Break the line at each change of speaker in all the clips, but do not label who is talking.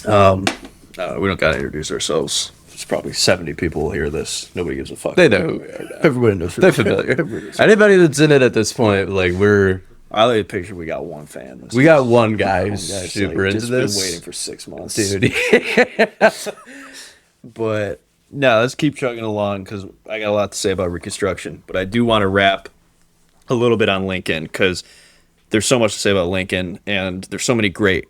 We don't got to introduce ourselves. There's probably 70 people will hear this. Nobody gives a fuck.
They know who we are now.
Everybody knows who
They're familiar. Anybody that's in it at this point, like,
I like the picture. We got one fan.
We got one guy who's super into this.
Been waiting for 6 months,
dude.
But no, let's keep chugging along because I got a lot to say about Reconstruction. But I do want to wrap a little bit on Lincoln because there's so much to say about Lincoln, and there's so many great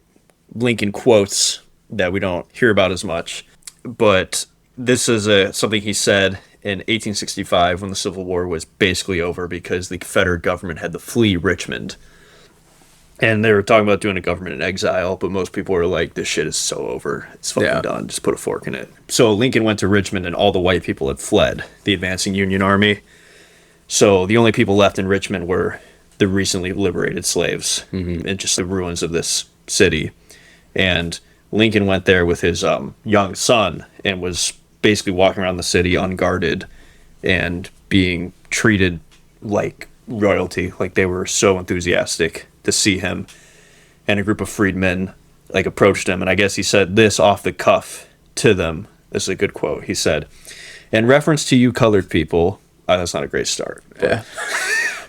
Lincoln quotes that we don't hear about as much. But this is something he said in 1865 when the Civil War was basically over because the Confederate government had to flee Richmond. And they were talking about doing a government in exile, but most people were like, this shit is so over. It's fucking done. Just put a fork in it. So Lincoln went to Richmond and all the white people had fled the advancing Union Army. So the only people left in Richmond were the recently liberated slaves and just the ruins of this city. And Lincoln went there with his young son and was basically walking around the city unguarded and being treated like royalty. Like they were so enthusiastic to see him. And a group of freedmen like approached him. And I guess he said this off the cuff to them. This is a good quote. He said, "In reference to you colored people," that's not a great start.
Yeah.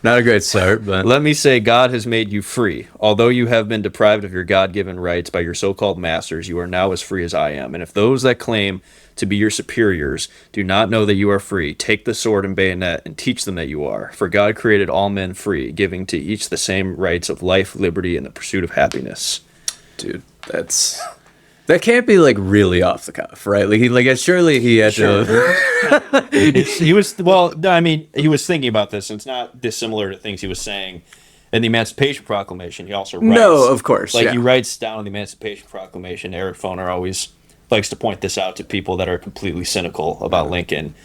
Not a great start, but
"Let me say God has made you free. Although you have been deprived of your God-given rights by your so-called masters, you are now as free as I am. And if those that claim to be your superiors do not know that you are free, take the sword and bayonet and teach them that you are. For God created all men free, giving to each the same rights of life, liberty, and the pursuit of happiness."
Dude, that can't be like really off the cuff, right? Like surely he had to.
He was he was thinking about this, and it's not dissimilar to things he was saying in the Emancipation Proclamation. He also writes,
no, of course,
he writes down in the Emancipation Proclamation. Eric Foner always likes to point this out to people that are completely cynical about Lincoln.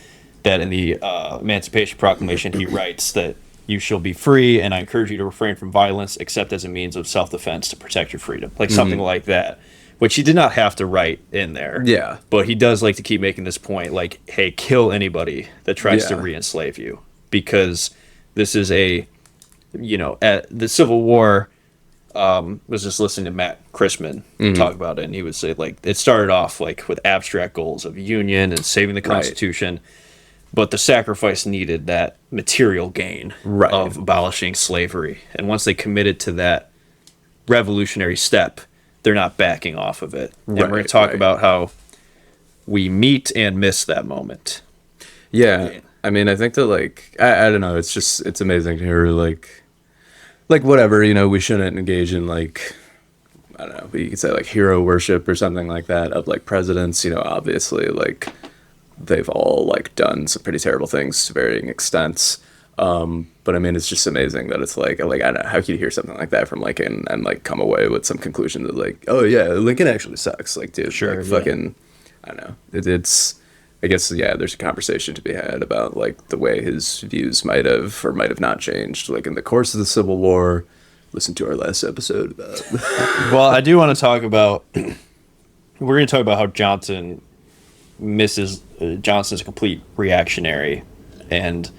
That in the Emancipation Proclamation, he writes that you shall be free, and I encourage you to refrain from violence, except as a means of self-defense to protect your freedom, like something like that. Which he did not have to write in there. Yeah. But he does like to keep making this point, like, hey, kill anybody that tries to re-enslave you. Because this is the Civil War, was just listening to Matt Christman talk about it, and he would say, like, it started off, like, with abstract goals of union and saving the Constitution, but the sacrifice needed that material gain of abolishing slavery. And once they committed to that revolutionary step, they're not backing off of it. And we're going to talk about how we meet and miss that moment.
Yeah. I mean, I think that, like, I don't know. It's amazing to hear, like whatever, we shouldn't engage in, like, I don't know, you could say, like, hero worship or something like that of, like, presidents. Obviously, like, they've all, like, done some pretty terrible things to varying extents. But I mean, it's just amazing that it's like I don't know, how can you hear something like that from Lincoln and like come away with some conclusion that like, oh yeah, Lincoln actually sucks. Like, dude, like, fucking, I don't know. It's, I guess, there's a conversation to be had about like the way his views might have or might have not changed, like in the course of the Civil War. Listen to our last episode about.
Well, I do want to talk about. We're going to talk about how Johnson's a complete reactionary, and.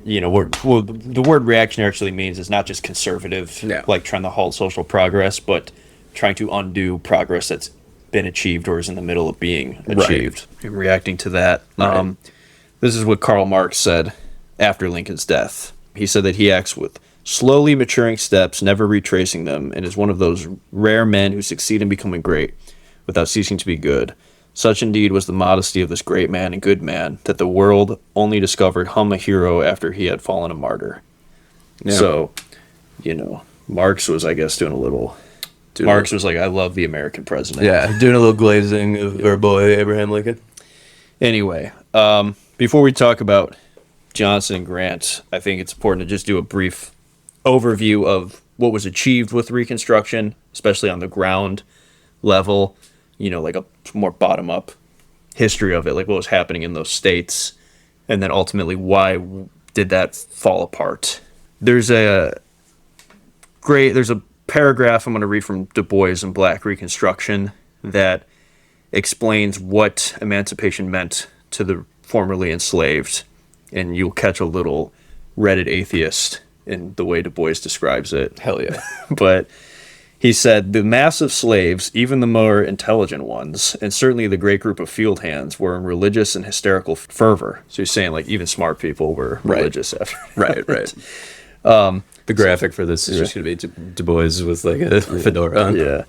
The word reactionary actually means is not just conservative, like trying to halt social progress, but trying to undo progress that's been achieved or is in the middle of being achieved. And reacting to that. This is what Karl Marx said after Lincoln's death. He said that he acts with slowly maturing steps, never retracing them, and is one of those rare men who succeed in becoming great without ceasing to be good. Such indeed was the modesty of this great man and good man, that the world only discovered him a hero after he had fallen a martyr. Yeah. So, Marx was, I guess, doing a little... Marx was like, I love the American president.
Yeah, doing a little glazing of our boy Abraham Lincoln.
Anyway, before we talk about Johnson and Grant, I think it's important to just do a brief overview of what was achieved with Reconstruction, especially on the ground level. Like a more bottom-up history of it, like what was happening in those states, and then ultimately why did that fall apart. There's a paragraph I'm going to read from Du Bois in Black Reconstruction that explains what emancipation meant to the formerly enslaved, and you'll catch a little Reddit atheist in the way Du Bois describes it.
Hell yeah.
But He said, the mass of slaves, even the more intelligent ones, and certainly the great group of field hands, were in religious and hysterical fervor. So he's saying, like, even smart people were religious after.
Right. The graphic for this is just going to be Du Bois with like a fedora on.
Yeah.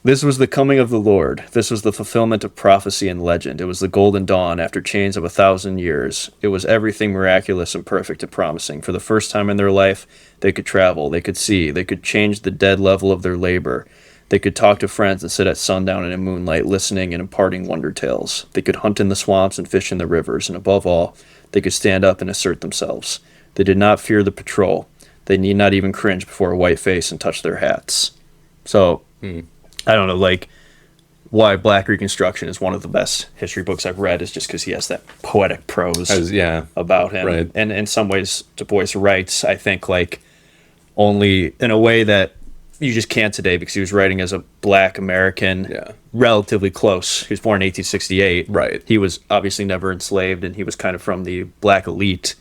This was the coming of the Lord. This was the fulfillment of prophecy and legend. It was the golden dawn after chains of 1,000 years. It was everything miraculous and perfect and promising. For the first time in their life, they could travel, they could see, they could change the dead level of their labor. They could talk to friends and sit at sundown in moonlight, listening and imparting wonder tales. They could hunt in the swamps and fish in the rivers, and above all, they could stand up and assert themselves. They did not fear the patrol. They need not even cringe before a white face and touch their hats. So, I don't know, like, why Black Reconstruction is one of the best history books I've read is just because he has that poetic prose about him.
Right.
And in some ways, Du Bois writes, I think, like, only in a way that you just can't today because he was writing as a Black American, relatively close. He was born in 1868.
Right.
He was obviously never enslaved, and he was kind of from the Black elite,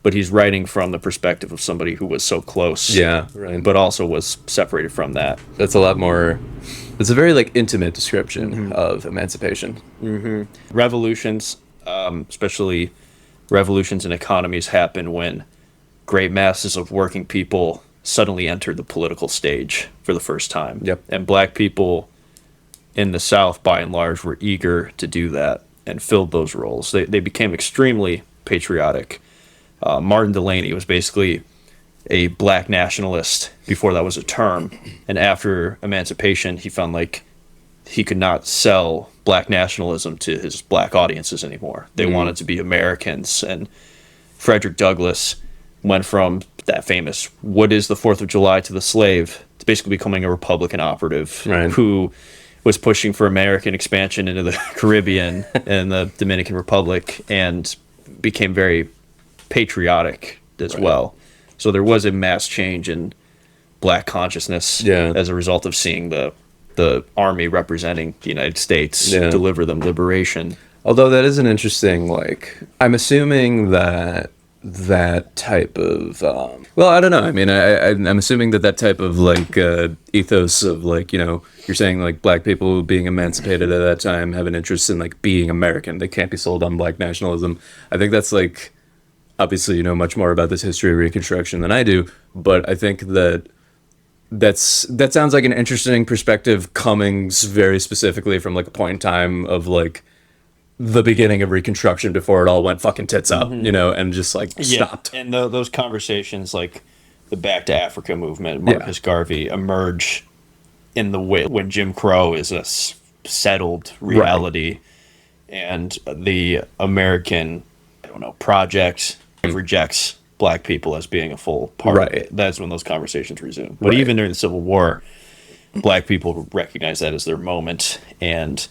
but he's writing from the perspective of somebody who was so close.
Yeah, right.
But also was separated from that.
That's a lot more. It's a very like intimate description of emancipation.
Revolutions, especially revolutions in economies, happen when great masses of working people suddenly enter the political stage for the first time.
Yep.
And Black people in the South, by and large, were eager to do that and filled those roles. They became extremely patriotic. Martin Delany was basically a Black nationalist before that was a term. And after emancipation, he found like he could not sell Black nationalism to his Black audiences anymore. They wanted to be Americans. And Frederick Douglass went from that famous, what is the 4th of July to the slave, to basically becoming a Republican operative who was pushing for American expansion into the Caribbean and the Dominican Republic and became very patriotic as well. So there was a mass change in Black consciousness as a result of seeing the army representing the United States deliver them liberation.
Although that is an interesting, like, I'm assuming that type of, well, I don't know. I mean, I'm assuming that type of, like, ethos of, like, you know, you're saying, like, Black people being emancipated at that time have an interest in, like, being American. They can't be sold on Black nationalism. I think that's, like, obviously you know much more about this history of Reconstruction than I do, but I think that sounds like an interesting perspective coming very specifically from, like, a point in time of, like, the beginning of Reconstruction before it all went fucking tits up, you know, and just, like, stopped.
And those conversations, like the Back to Africa movement, Marcus Garvey, emerge in the way when Jim Crow is a settled reality, and the American, I don't know, project rejects Black people as being a full part of it. That's when those conversations resume. But even during the Civil War, Black people recognize that as their moment and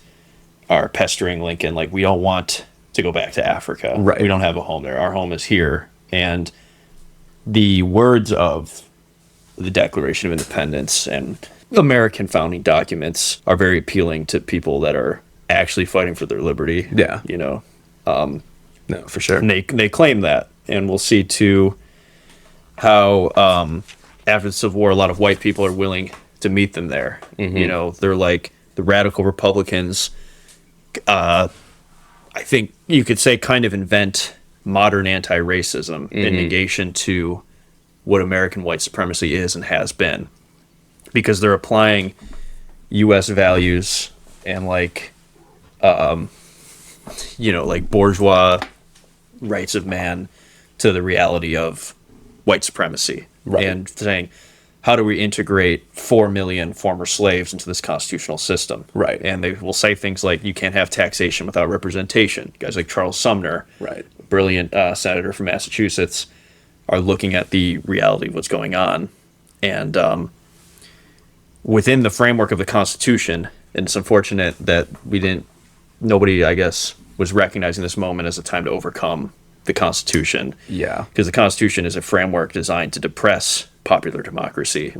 are pestering Lincoln, like, we don't want to go back to Africa. We don't have a home there. Our home is here. And the words of the Declaration of Independence and American founding documents are very appealing to people that are actually fighting for their liberty. You know?
No, for sure.
And they claim that. And we'll see, too, how after the Civil War, a lot of white people are willing to meet them there. You know, they're like the radical Republicans, I think you could say, kind of invent modern anti-racism in negation to what American white supremacy is and has been, because they're applying U.S. values and, like, you know, like bourgeois rights of man to the reality of white supremacy, and saying, how do we integrate 4 million former slaves into this constitutional system? And they will say things like, you can't have taxation without representation. Guys like Charles Sumner, brilliant senator from Massachusetts, are looking at the reality of what's going on. And within the framework of the Constitution, and it's unfortunate that nobody, I guess, was recognizing this moment as a time to overcome the Constitution. Because the Constitution is a framework designed to depress popular democracy.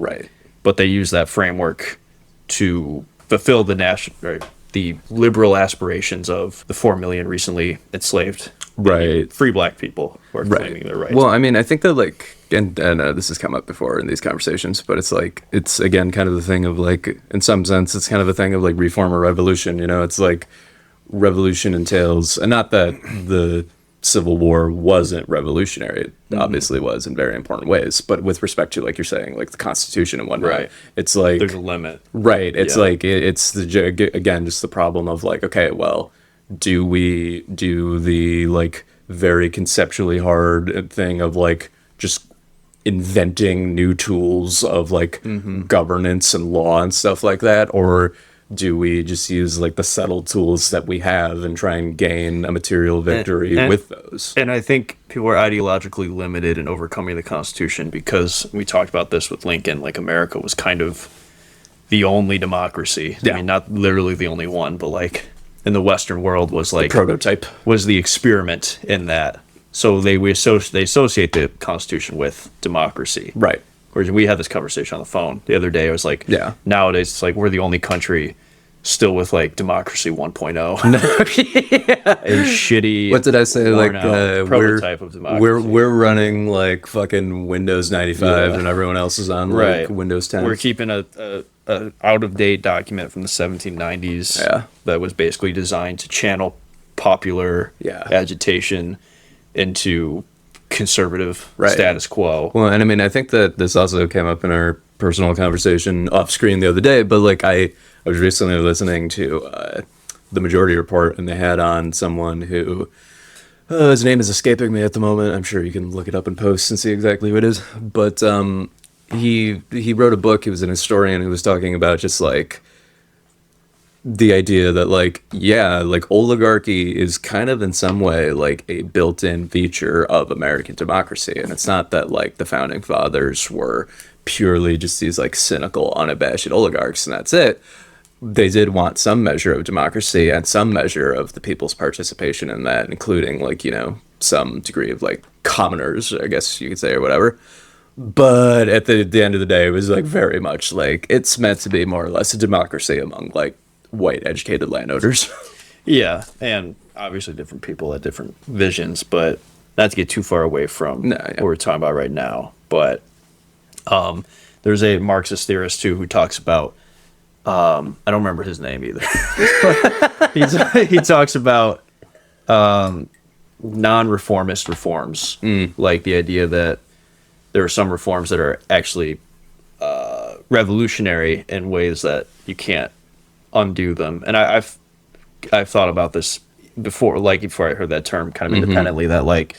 But they use that framework to fulfill the liberal aspirations of the 4 million recently enslaved
Right.
Free black people who are claiming their rights.
Well, I mean, I think that like, and this has come up before in these conversations, but it's like, it's again kind of the thing of like, in some sense, it's kind of a thing of like reform or revolution. You know, it's like revolution entails, and not that the Civil War wasn't revolutionary. It obviously was in very important ways, but with respect to, like you're saying, like the Constitution and whatnot,
Right.
it's like
There's a limit.
right. It's
Yeah.
like it's again just the problem of like, okay, well, do we do the like very conceptually hard thing of like just inventing new tools of like governance and law and stuff like that, or do we just use like the subtle tools that we have and try and gain a material victory
And-
with those?
And I think people are ideologically limited in overcoming the Constitution, because we talked about this with Lincoln. Like, America was kind of the only democracy.
Yeah.
I mean, not literally the only one, but like in the Western world was like
Prototype.
was the experiment in that. So they associate the Constitution with democracy.
Right.
Whereas we had this conversation on the phone the other day. I was like,
Yeah.
nowadays it's like we're the only country still with like democracy 1.0. A shitty,
What did I say? Like
worn out prototype of democracy.
we're running like fucking Windows 95 and everyone else is on like Windows 10.
We're keeping a out of date document from the 1790s.
Yeah.
That was basically designed to channel popular agitation into conservative status quo.
Well, and I mean, I think that this also came up in our personal conversation off screen the other day, but like I was recently listening to the Majority Report, and they had on someone who his name is escaping me at the moment. I'm sure you can look it up in post and see exactly who it is. But he wrote a book. He was an historian who was talking about just like the idea that like, yeah, like oligarchy is kind of in some way like a built-in feature of American democracy. And it's not that like the founding fathers were purely just these like cynical, unabashed oligarchs and that's it. They did want some measure of democracy and some measure of the people's participation in that, including like, you know, some degree of like commoners, I guess you could say, or whatever. But at the end of the day, it was like very much like it's meant to be more or less a democracy among like white educated landowners.
Yeah, and obviously different people had different visions, but not to get too far away from what we're talking about right now. But there's a Marxist theorist too who talks about I don't remember his name either. he talks about non-reformist reforms, like the idea that there are some reforms that are actually revolutionary in ways that you can't undo them. And I've thought about this before I heard that term kind of independently, that like,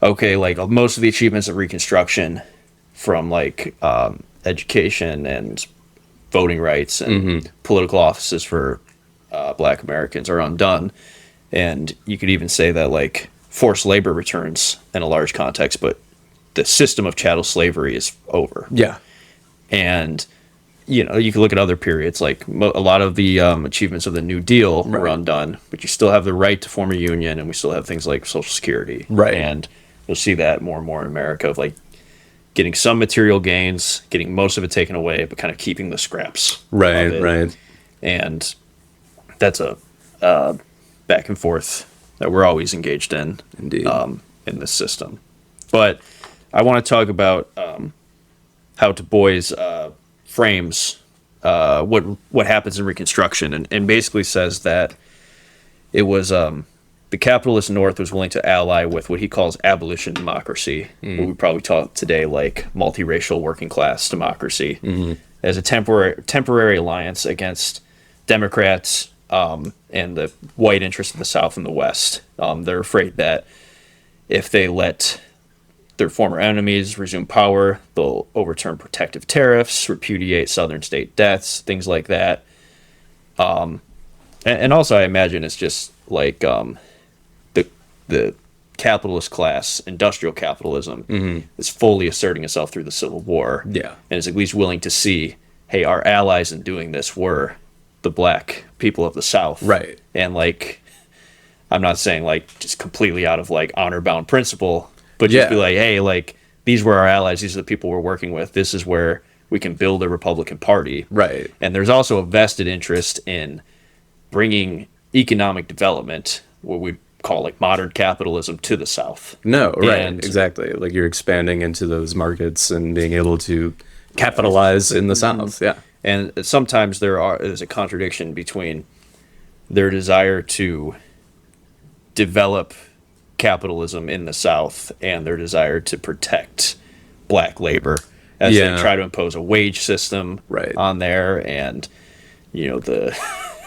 okay, like most of the achievements of Reconstruction from like education and voting rights and political offices for Black Americans are undone. And you could even say that like forced labor returns in a large context, but the system of chattel slavery is over.
Yeah.
And, you know, you can look at other periods, like a lot of the achievements of the New Deal were undone, but you still have the right to form a union, and we still have things like Social Security.
Right.
And you'll see that more and more in America, of like getting some material gains, getting most of it taken away, but kind of keeping the scraps.
Right,
of it.
right.
And that's a back and forth that we're always engaged in.
Indeed.
In this system. But I want to talk about how Du Bois frames what happens in Reconstruction, and basically says that it was the capitalist North was willing to ally with what he calls abolition democracy, what we probably taught today like multiracial working class democracy, as a temporary alliance against Democrats and the white interests of the South and the West. They're afraid that if they let their former enemies resume power, they'll overturn protective tariffs, repudiate Southern state debts, things like that. And also, I imagine it's just like the capitalist class, industrial capitalism, is fully asserting itself through the Civil War.
Yeah.
And is at least willing to see, hey, our allies in doing this were the Black people of the South.
Right.
And like, I'm not saying like just completely out of like honor bound principle, but just be like, hey, like these were our allies. These are the people we're working with. This is where we can build a Republican Party.
Right.
And there's also a vested interest in bringing economic development, what we call like modern capitalism to the South.
No, right,
And-
exactly. Like you're expanding into those markets and being able to capitalize in the South. Yeah.
And sometimes there's a contradiction between their desire to develop capitalism in the South and their desire to protect black labor as
Yeah.
they try to impose a wage system
Right.
on there, and the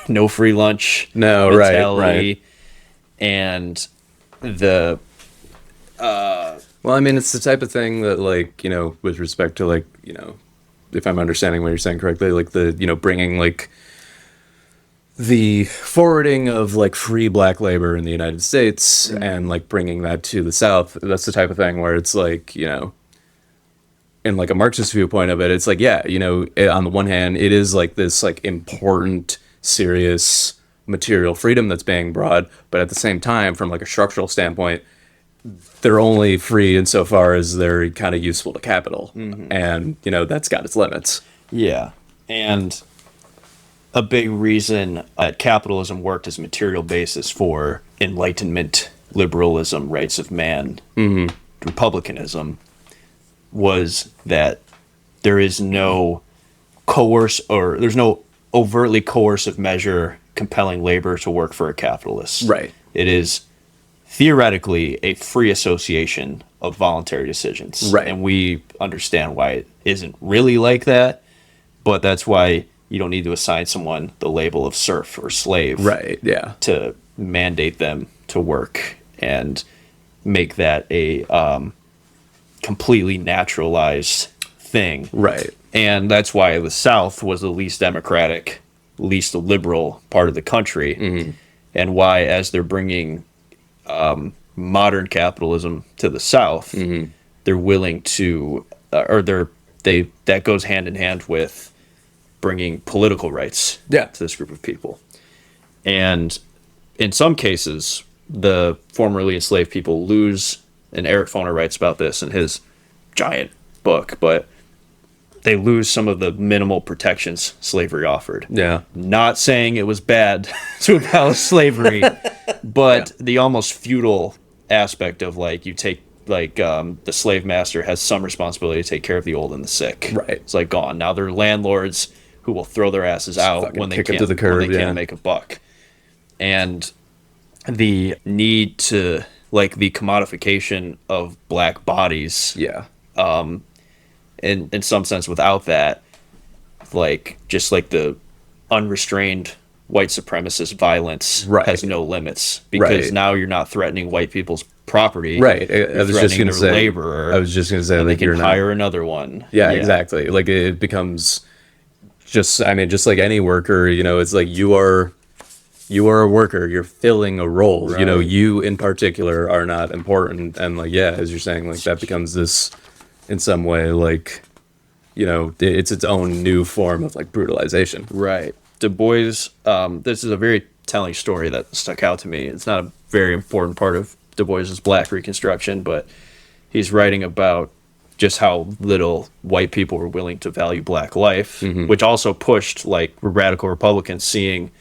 no free lunch
No,
mentality, and the
Well, I mean, it's the type of thing that, like, with respect to, like, if I'm understanding what you're saying correctly, like the, bringing, like, the forwarding of, like, free black labor in the United States and, like, bringing that to the South. That's the type of thing where it's like, in, like, a Marxist viewpoint of it, it's like, yeah, on the one hand, it is, like, this, like, important, serious material freedom that's being brought, but at the same time, from, like, a structural standpoint, they're only free insofar as they're kind of useful to capital. And, that's got its limits.
Yeah. And a big reason that capitalism worked as a material basis for Enlightenment, liberalism, rights of man, republicanism, was that there is no there's no overtly coercive measure compelling labor to work for a capitalist.
Right.
It is theoretically a free association of voluntary decisions.
Right.
And we understand why it isn't really like that, but that's why you don't need to assign someone the label of serf or slave.
Right, yeah.
To mandate them to work and make that a completely naturalized thing.
Right.
And that's why the South was the least democratic, least liberal part of the country, and why, as they're bringing modern capitalism to the South, they're willing to, that goes hand in hand with bringing political rights to this group of people. And in some cases, the formerly enslaved people lose, and Eric Foner writes about this in his giant book, but they lose some of the minimal protections slavery offered.
Yeah.
Not saying it was bad to abolish slavery, but the almost feudal aspect of, like, you take, like, the slave master has some responsibility to take care of the old and the sick.
Right.
It's like gone. Now they're landlords who will throw their asses out
fucking
when they
kick 'em
can't,
to the curb,
when they can't make a buck. And the need to, like, the commodification of black bodies,
Yeah.
in some sense, without that, like, just like the unrestrained white supremacist violence has no limits, because now you're not threatening white people's property.
Right.
You're
I was just
threatening
going to
their
say,
laborer.
I was just going to say,
and
like,
they
you're
can
not.
hire another one.
Yeah, exactly. Like, it becomes just like any worker, it's like you are a worker, you're filling a role.
Right.
You in particular are not important. And, like, yeah, as you're saying, like, that becomes this, in some way, like, it's its own new form of, like, brutalization.
Right. Du Bois, this is a very telling story that stuck out to me. It's not a very important part of Du Bois's Black Reconstruction, but he's writing about just how little white people were willing to value black life, which also pushed, like, radical Republicans, seeing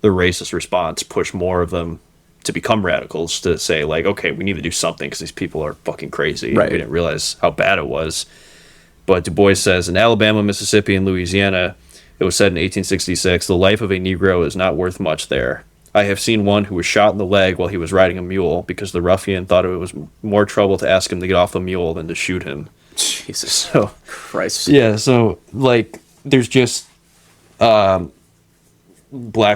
the racist response, push more of them to become radicals, to say, like, okay, we need to do something because these people are fucking crazy.
Right.
We didn't realize how bad it was. But Du Bois says, in Alabama, Mississippi, and Louisiana, it was said in 1866, the life of a Negro is not worth much there. I have seen one who was shot in the leg while he was riding a mule because the ruffian thought it was more trouble to ask him to get off the mule than to shoot him.
Jesus.
So,
Christ.
yeah, so, like, there's just, black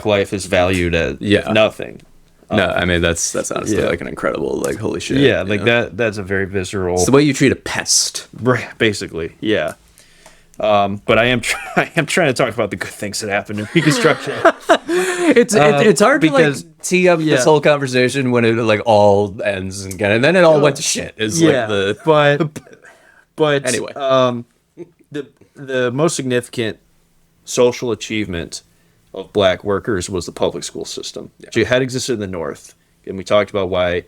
life is valued at nothing.
No, I mean, that's honestly,
yeah.
like, an incredible, like, holy shit.
Yeah, like, that's a very visceral...
It's the way you treat a pest.
Basically, yeah. But I am trying to talk about the good things that happened in Reconstruction.
It's hard
because-
to, like, tee up this whole conversation when it, like, all ends and then it all went to shit. Is like the
but
anyway.
The most significant social achievement of black workers was the public school system. So it had existed in the North, and we talked about why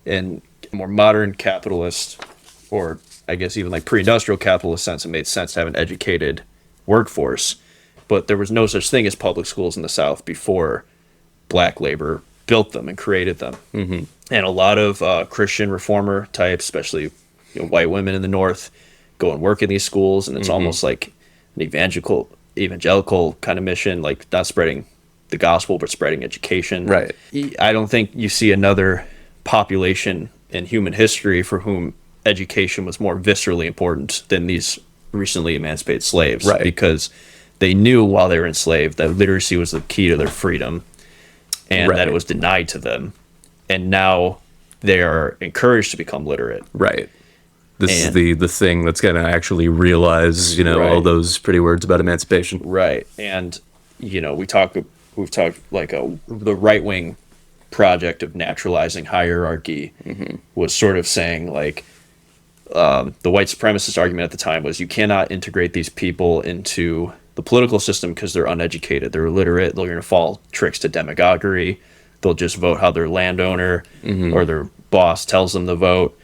in a more modern capitalist, or I guess even like pre-industrial capitalist sense, it made sense to have an educated workforce. But there was no such thing as public schools in the South before black labor built them and created them. Mm-hmm. And a lot of Christian reformer types, especially white women in the North, go and work in these schools, and it's almost like an evangelical kind of mission, like not spreading the gospel but spreading education.
Right.
I don't think you see another population in human history for whom education was more viscerally important than these recently emancipated slaves.
Right.
Because they knew while they were enslaved that literacy was the key to their freedom, and that it was denied to them. And now they are encouraged to become literate.
Right. This is the thing that's going to actually realize, all those pretty words about emancipation.
Right. And, we've talked like the right-wing project of naturalizing hierarchy was sort of saying like, the white supremacist argument at the time was you cannot integrate these people into the political system because they're uneducated, they're illiterate, they're going to fall tricks to demagoguery, they'll just vote how their landowner or their boss tells them to vote.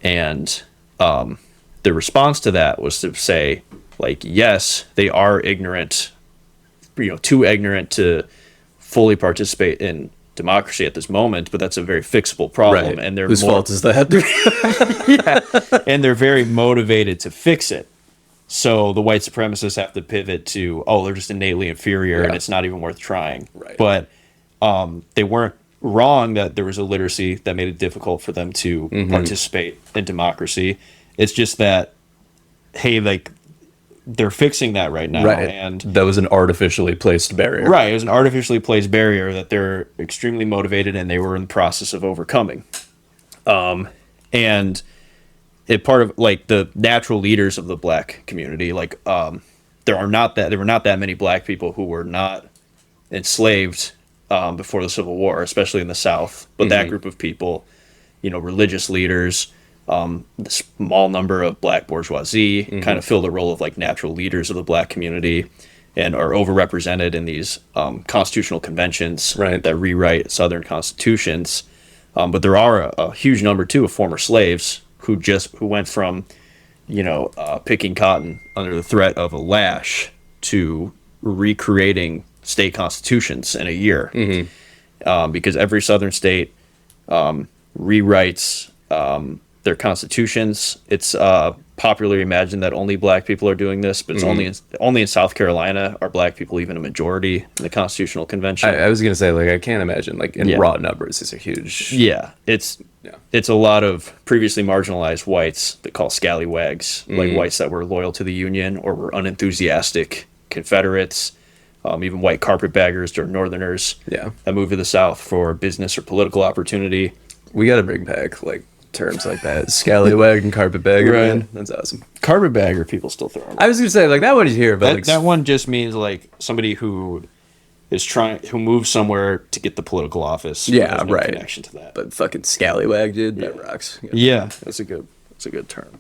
And the response to that was to say, like, yes, they are ignorant, too ignorant to fully participate in democracy at this moment, but that's a very fixable problem.
Right.
And
whose fault is that?
And they're very motivated to fix it. So the white supremacists have to pivot to, they're just innately inferior and it's not even worth trying.
Right.
But they weren't wrong that there was a literacy that made it difficult for them to participate in democracy. It's just that, hey, like, they're fixing that right now.
Right.
And
that was an artificially placed barrier.
Right. It was an artificially placed barrier that they're extremely motivated and they were in the process of overcoming. And it part of like the natural leaders of the black community, like there were not that many black people who were not enslaved before the Civil War, especially in the South. But that group of people, religious leaders, the small number of black bourgeoisie kind of fill the role of like natural leaders of the black community and are overrepresented in these constitutional conventions that rewrite Southern constitutions. But there are a huge number too of former slaves who went from, picking cotton under the threat of a lash to recreating state constitutions in a year. Because every Southern state rewrites their constitutions. It's popularly imagined that only black people are doing this, but it's only in South Carolina are black people even a majority in the Constitutional Convention.
I was gonna say, like, I can't imagine, like, in raw numbers, it's a huge.
Yeah, it's a lot of previously marginalized whites that call scallywags, like whites that were loyal to the Union or were unenthusiastic Confederates, even white carpetbaggers or Northerners that moved to the South for business or political opportunity.
We got to bring back like terms like that, scallywag and carpetbagger. Man, that's awesome.
Carpetbagger, people still throw them.
I was gonna say, like, that one is here, but
that one just means like somebody who moves somewhere to get the political office.
Yeah,
no connection to that.
But fucking scallywag, dude, that rocks.
Yeah, that's a good term.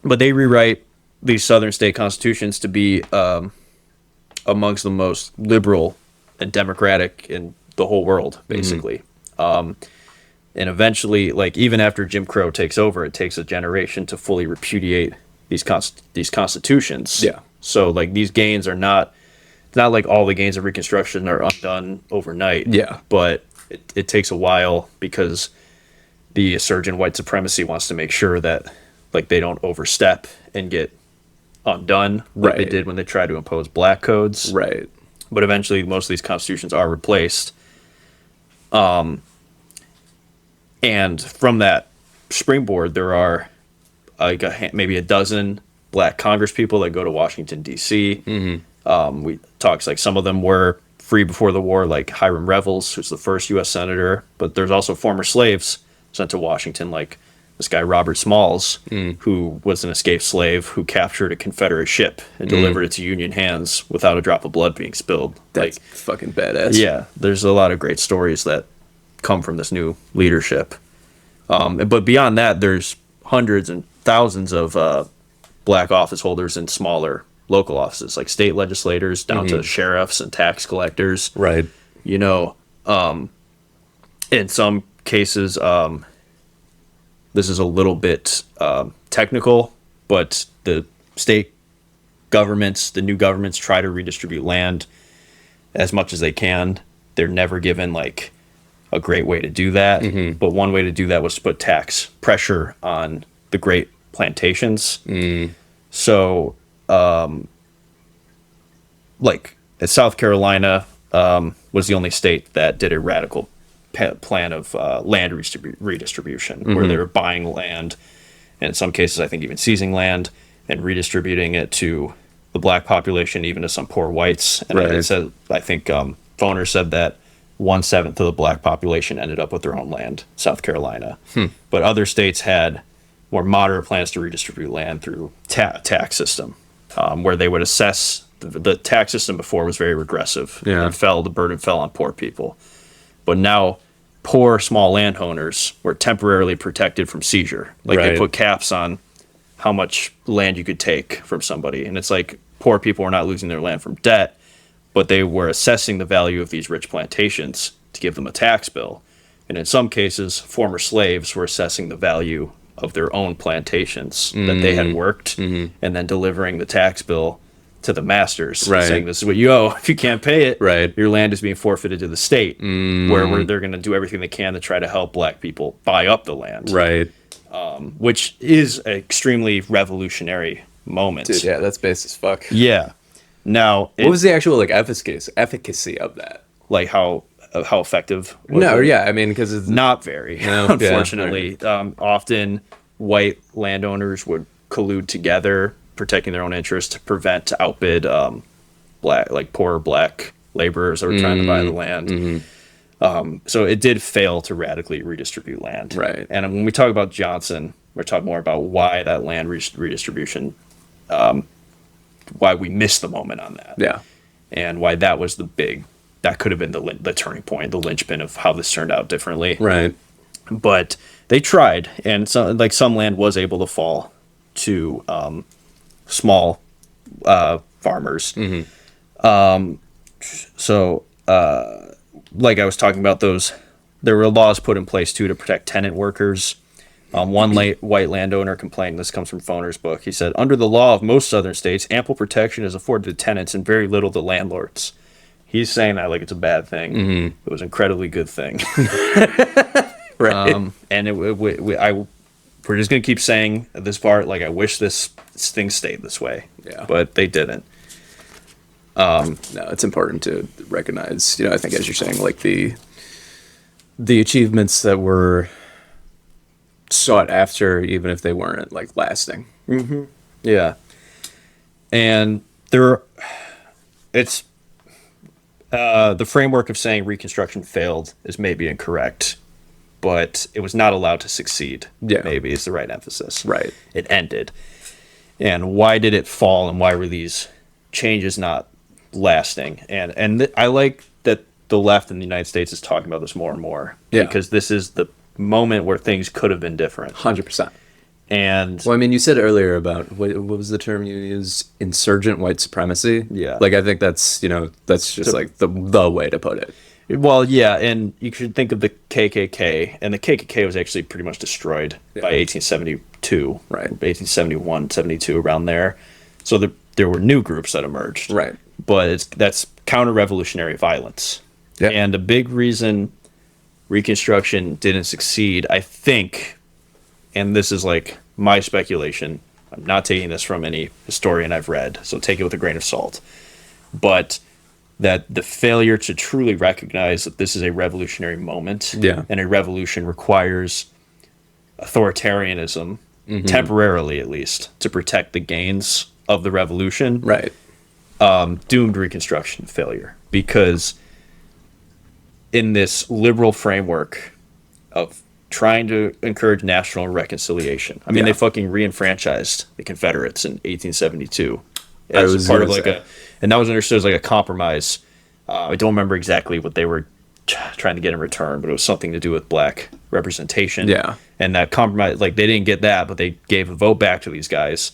But they rewrite these Southern state constitutions to be amongst the most liberal and democratic in the whole world, basically. And eventually, like, even after Jim Crow takes over, it takes a generation to fully repudiate these constitutions.
Yeah.
So, like, these gains are not like all the gains of Reconstruction are undone overnight.
Yeah.
But it takes a while because the insurgent white supremacy wants to make sure that, like, they don't overstep and get undone like they did when they tried to impose black codes.
Right.
But eventually, most of these constitutions are replaced. And from that springboard, there are like maybe a dozen black Congress people that go to Washington, D.C. We talked like some of them were free before the war, like Hiram Revels, who's the first U.S. senator. But there's also former slaves sent to Washington, like this guy Robert Smalls, who was an escaped slave who captured a Confederate ship and delivered it to Union hands without a drop of blood being spilled.
That's
like,
fucking badass.
Yeah, there's a lot of great stories that come from this new leadership. But beyond that, there's hundreds and thousands of black office holders in smaller local offices, like state legislators down to sheriffs and tax collectors.
Right.
In some cases, this is a little bit technical, but the state governments, the new governments, try to redistribute land as much as they can they're never given like a great way to do that. But one way to do that was to put tax pressure on the great plantations. So, like South Carolina was the only state that did a radical plan of land redistribution, where they were buying land, and in some cases, I think even seizing land and redistributing it to the black population, even to some poor whites. And it said, I think Foner said that 1/7 of the black population ended up with their own land, South Carolina. But other states had more moderate plans to redistribute land through tax system, where they would assess. The tax system before was very regressive.
Yeah.
The burden fell on poor people. But now poor small landowners were temporarily protected from seizure. Like they put caps on how much land you could take from somebody. And it's like poor people were not losing their land from debt, but they were assessing the value of these rich plantations to give them a tax bill. And in some cases, former slaves were assessing the value of their own plantations that they had worked and then delivering the tax bill to the masters, saying this is what you owe. If you can't pay it, your land is being forfeited to the state, where they're going to do everything they can to try to help black people buy up the land. Which is an extremely revolutionary moment.
Dude, yeah, that's base as fuck.
Yeah. Now,
what was the actual like efficacy of that?
Like how effective?
No, yeah, I mean, because it's
not very.
No,
unfortunately, often white landowners would collude together, protecting their own interests to prevent to outbid poor black laborers that were trying to buy the land. So it did fail to radically redistribute land.
Right.
And when we talk about Johnson, we're talking more about why that land redistribution, why we missed the moment on that.
Yeah.
And why that was that could have been the turning point, the linchpin of how this turned out differently.
Right.
But they tried, and some land was able to fall to small farmers. Like I was talking about, there were laws put in place too to protect tenant workers. One white landowner complained, this comes from Foner's book, he said, under the law of most southern states, ample protection is afforded to tenants and very little to landlords. He's saying that like it's a bad thing. It was an incredibly good thing. And we're just going to keep saying this part, like, I wish this thing stayed this way.
Yeah.
But they didn't.
No, it's important to recognize, I think as you're saying, like the achievements that were sought after, even if they weren't like lasting.
Yeah. And the framework of saying Reconstruction failed is maybe incorrect, but it was not allowed to succeed.
Yeah.
Maybe is the right emphasis.
Right.
It ended. And why did it fall, and why were these changes not lasting? And I like that the left in the United States is talking about this more and more.
Yeah.
Because this is the moment where things could have been different.
100%.
And
well, I mean, you said earlier about what was the term you used? Insurgent white supremacy.
Yeah.
Like I think that's that's just like the way to put it.
Well, yeah, and you should think of the KKK, and the KKK was actually pretty much destroyed by 1872,
right?
1871, 72, around there. So there were new groups that emerged,
right?
But that's counter-revolutionary violence, and a big reason Reconstruction didn't succeed, I think, and this is like my speculation. I'm not taking this from any historian I've read, so take it with a grain of salt, but that the failure to truly recognize that this is a revolutionary moment, and a revolution requires authoritarianism, temporarily at least, to protect the gains of the revolution,
right?
Doomed Reconstruction failure, because in this liberal framework of trying to encourage national reconciliation, I mean, they fucking re-enfranchised the Confederates in 1872 as part of and that was understood as like a compromise. I don't remember exactly what they were trying to get in return, but it was something to do with black representation.
Yeah.
And that compromise, like, they didn't get that, but they gave a vote back to these guys.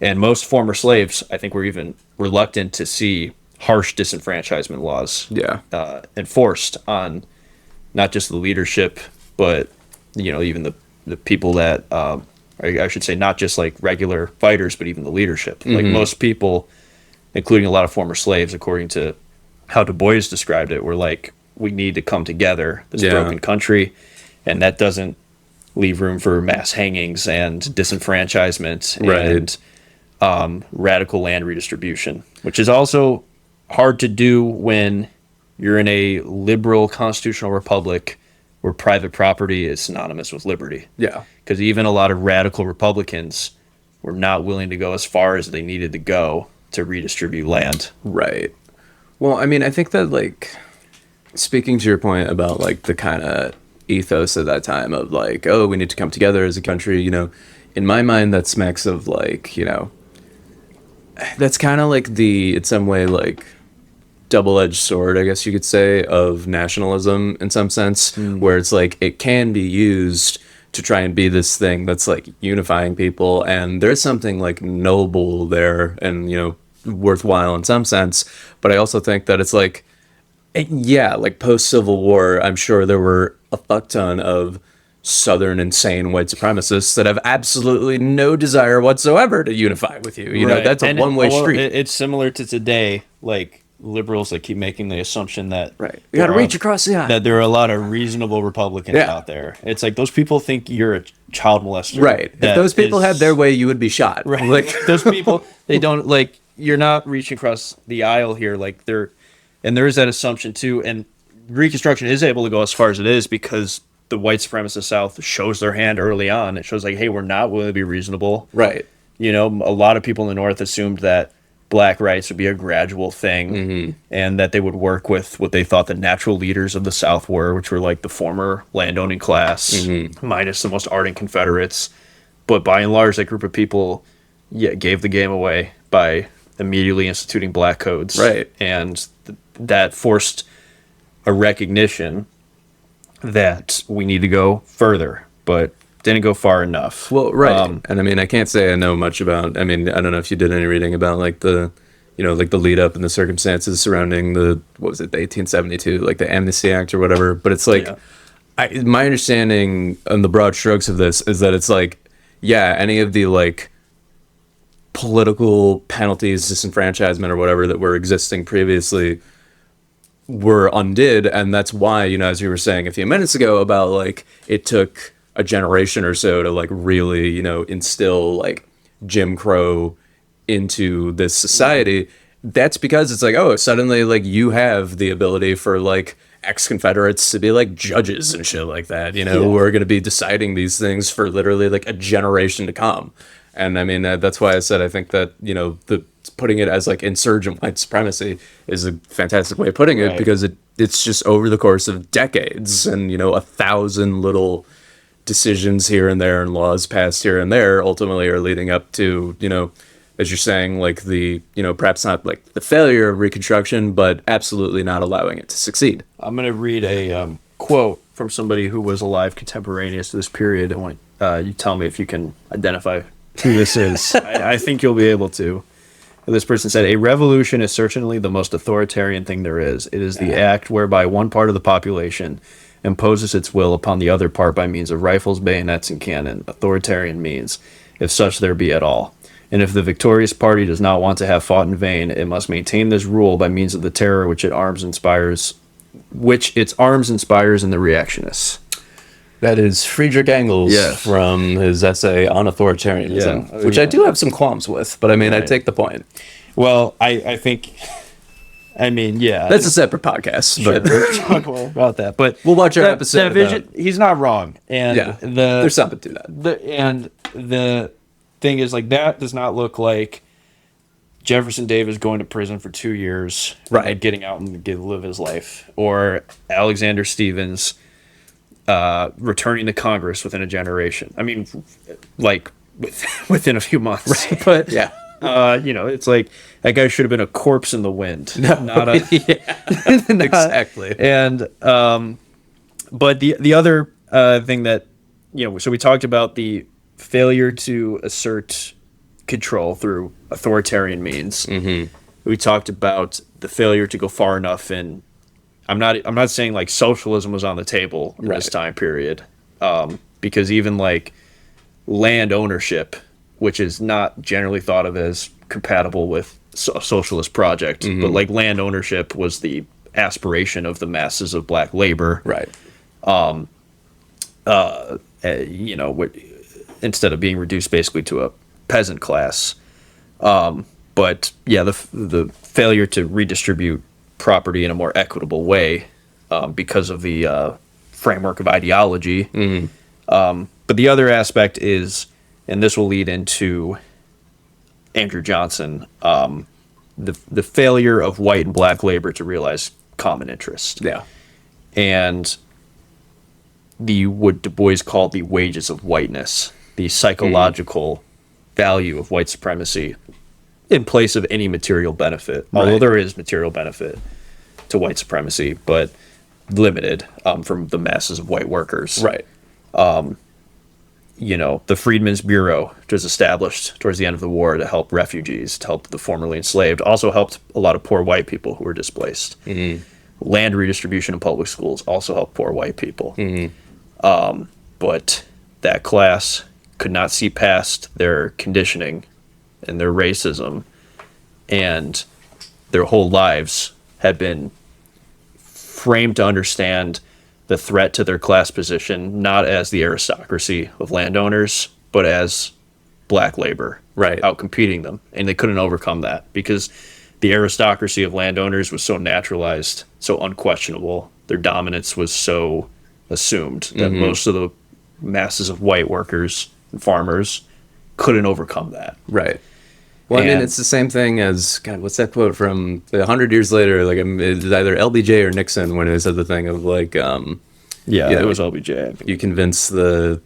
And most former slaves, I think, were even reluctant to see harsh disenfranchisement laws enforced on not just the leadership, but, even the people that, I should say, not just like regular fighters, but even the leadership. Like most people, including a lot of former slaves, according to how Du Bois described it, were like we need to come together, this
Yeah.
broken country, and that doesn't leave room for mass hangings and disenfranchisement
Right.
and radical land redistribution, which is also hard to do when you're in a liberal constitutional republic where private property is synonymous with liberty.
Yeah.
Because even a lot of radical Republicans were not willing to go as far as they needed to go to redistribute land.
Right. Well, I mean, I think that, like, speaking to your point about, like, the kind of ethos at that time of, like, oh, we need to come together as a country, you know, in my mind, that smacks of, like, you know, that's kind of like in some way, like, double-edged sword, I guess you could say, of nationalism in some sense, where it's like it can be used to try and be this thing that's like unifying people, and there's something like noble there and, you know, worthwhile in some sense. But I also think that it's like, yeah, like post-Civil War, I'm sure there were a fuck ton of Southern insane white supremacists that have absolutely no desire whatsoever to unify with you. You know, that's a one-way street.
It's similar to today, like liberals that keep making the assumption that
You got to reach across the aisle.
that there are a lot of reasonable Republicans out there. It's like those people think you're a child molester.
Right. If those people had their way, you would be shot.
Right.
Like
Those people, they don't, like, you're not reaching across the aisle here. Like, and there is that assumption too. And Reconstruction is able to go as far as it is because the white supremacist South shows their hand early on. It shows like, hey, we're not willing to be reasonable.
Right.
You know, a lot of people in the North assumed that black rights would be a gradual thing and that they would work with what they thought the natural leaders of the South were, which were like the former landowning class, minus the most ardent Confederates. But by and large, that group of people gave the game away by immediately instituting black codes.
Right.
And that forced a recognition that we need to go further, but didn't go far enough.
Well, right. And I mean, I can't say I know much about, I mean, I don't know if you did any reading about like the, you know, like the lead up and the circumstances surrounding the 1872, like the Amnesty Act or whatever. But it's like, my understanding on the broad strokes of this is that it's like, yeah, any of the like political penalties, disenfranchisement or whatever that were existing previously were undid. And that's why, you know, as you were saying a few minutes ago about like, it took a generation or so to like really, you know, instill like Jim Crow into this society. That's because it's like, oh, suddenly like you have the ability for like ex-Confederates to be like judges and shit like that, you know, who are going to be deciding these things for literally like a generation to come. And I mean, that's why I said I think that, you know, putting it as like insurgent white supremacy is a fantastic way of putting it, because it's just over the course of decades and, you know, 1,000 little decisions here and there and laws passed here and there ultimately are leading up to, you know, as you're saying, like the, you know, perhaps not like the failure of Reconstruction, but absolutely not allowing it to succeed.
I'm going to read a quote from somebody who was alive contemporaneous to this period. I want you tell me if you can identify who this is. I think you'll be able to. This person said, "A revolution is certainly the most authoritarian thing there is. It is the act whereby one part of the population imposes its will upon the other part by means of rifles, bayonets, and cannon, authoritarian means, if such there be at all. And if the victorious party does not want to have fought in vain, it must maintain this rule by means of the terror which its arms inspires in the reactionists."
That is Friedrich Engels from his essay on authoritarianism, which I do have some qualms with, but I mean, I take the point.
Well, I think... I mean, yeah.
That's a separate podcast,
Sure,
but
we'll talk more about that. But
we'll watch our episode.
That vision, he's not wrong, and
there's something to that.
And the thing is, like, that does not look like Jefferson Davis going to prison for 2 years, and getting out and live his life, or Alexander Stevens returning to Congress within a generation. I mean, like within a few months, but
yeah.
You know, it's like that guy should have been a corpse in the wind. Not a,
exactly.
And but the other thing that, you know, so we talked about the failure to assert control through authoritarian means. We talked about the failure to go far enough, and I'm not saying like socialism was on the table in this time period, because even like land ownership, which is not generally thought of as compatible with a socialist project, but like land ownership was the aspiration of the masses of black labor.
Right.
You know, instead of being reduced basically to a peasant class. But yeah, the failure to redistribute property in a more equitable way because of the framework of ideology. But the other aspect is, and this will lead into Andrew Johnson, the failure of white and black labor to realize common interest.
Yeah.
And what Du Bois called the wages of whiteness, the psychological value of white supremacy in place of any material benefit.
Right.
Although there is material benefit to white supremacy, but limited from the masses of white workers.
Right.
You know, the Freedmen's Bureau, which was established towards the end of the war to help refugees, to help the formerly enslaved, also helped a lot of poor white people who were displaced. Land redistribution in public schools also helped poor white people. But that class could not see past their conditioning and their racism, and their whole lives had been framed to understand the threat to their class position not as the aristocracy of landowners, but as black labor,
Right.
outcompeting them. And they couldn't overcome that because the aristocracy of landowners was so naturalized, so unquestionable. Their dominance was so assumed that most of the masses of white workers and farmers couldn't overcome that.
Right. Well, I mean,
And-
it's the same thing as, God, what's that quote from 100 years later? Like, it's either LBJ or Nixon when it said the thing of, like,
Yeah,
Yeah.
it was LBJ. I think.
you convince the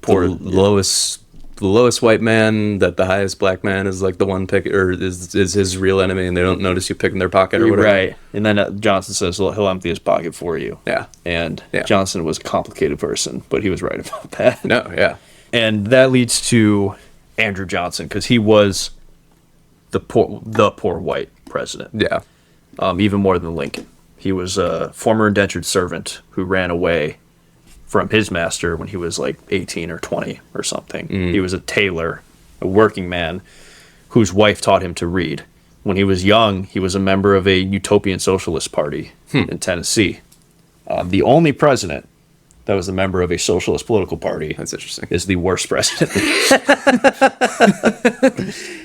poor-
the lowest white man that the highest black man is, like, the one pick, or is his real enemy, and they don't notice you picking their pocket or whatever.
Right. And then Johnson says, well, he'll empty his pocket for you.
Yeah.
And
Yeah.
Johnson was a complicated person, but he was right about that.
No, yeah.
And that leads to Andrew Johnson, because he was the poor white president,
Yeah.
even more than Lincoln. He was a former indentured servant who ran away from his master when he was like 18 or 20 or something. He was a tailor, a working man whose wife taught him to read. When he was young, he was a member of a utopian socialist party in Tennessee. The only president that was a member of a socialist political party
That's interesting.
is the worst president.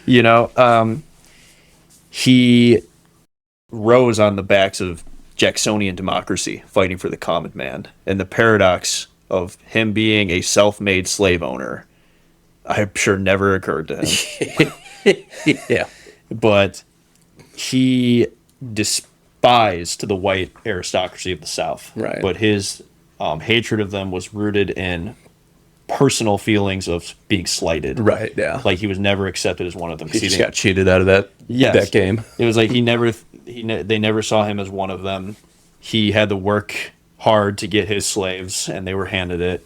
You know, he rose on the backs of Jacksonian democracy, fighting for the common man. And the paradox of him being a self-made slave owner, I'm sure never occurred to him.
Yeah.
But he despised the white aristocracy of the South.
Right.
But his hatred of them was rooted in personal feelings of being slighted.
Right, yeah.
Like he was never accepted as one of them. 'cause
He just
didn't-
got cheated out of that game.
It was like they never saw him as one of them. He had to work hard to get his slaves, and they were handed it.